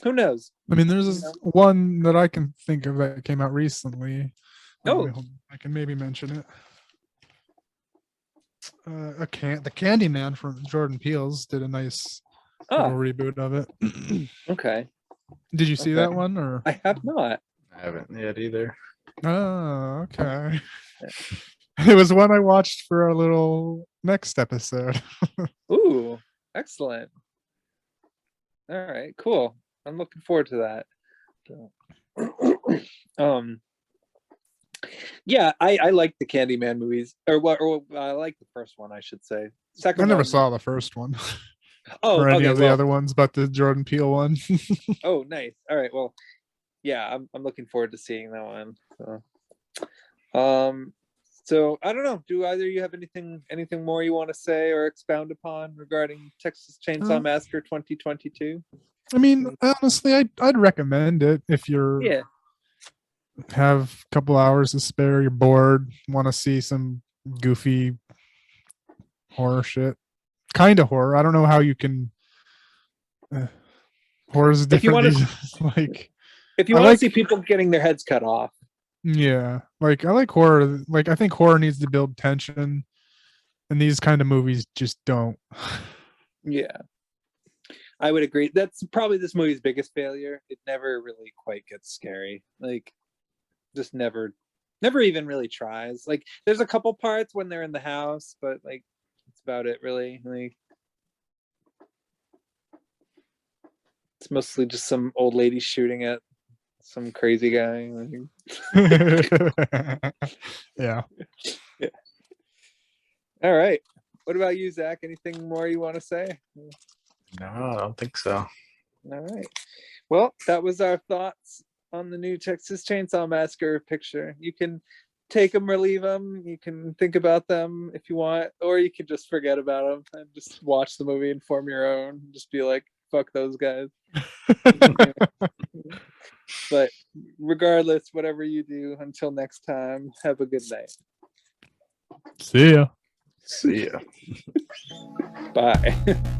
B: Who knows?
C: I mean, there's this one that I can think of that came out recently.
B: Oh.
C: I can maybe mention it. The Candyman from Jordan Peele's did a nice little reboot of it.
B: Okay.
C: Did you see
B: Okay.
C: that one or?
B: I have not.
D: I haven't yet either.
C: Oh, okay. It was one I watched for our little next episode.
B: Ooh, excellent. All right, cool. I'm looking forward to that. So, yeah, I like the Candyman movies, or what? Or I like the first one, I should say. Second
C: I never
B: one,
C: saw the first one
B: Oh,
C: or any
B: okay,
C: of the
B: well,
C: other ones, but the Jordan Peele one.
B: oh, nice. All right, well, yeah, I'm looking forward to seeing that one. So I don't know. Do either of you have anything more you want to say or expound upon regarding Texas Chainsaw Massacre 2022?
C: I mean, honestly, I'd recommend it if you're
B: Yeah.
C: have a couple hours to spare, you're bored, want to see some goofy horror shit. Kind of horror. I don't know how you can. Horror is
B: If you
C: different.
B: wanna-
C: Like,
B: If you
C: I
B: want to
C: like-
B: see people getting their heads cut off,
C: yeah, like I like horror. Like I think horror needs to build tension, and these kind of movies just don't.
B: yeah, I would agree. That's probably this movie's biggest failure. It never really quite gets scary. Like, just never even really tries. Like, there's a couple parts when they're in the house, but like, that's about it, really. Like, it's mostly just some old lady shooting at some crazy guy.
C: Yeah.
B: Yeah. All right. What about you, Zach? Anything more you want to say?
D: No, I don't think so.
B: All right. Well, that was our thoughts on the new Texas Chainsaw Massacre picture. You can take them or leave them. You can think about them if you want, or you can just forget about them and just watch the movie and form your own. Just be like, fuck those guys. But regardless, whatever you do, until next time, have a good night.
C: See ya.
D: See ya.
B: Bye.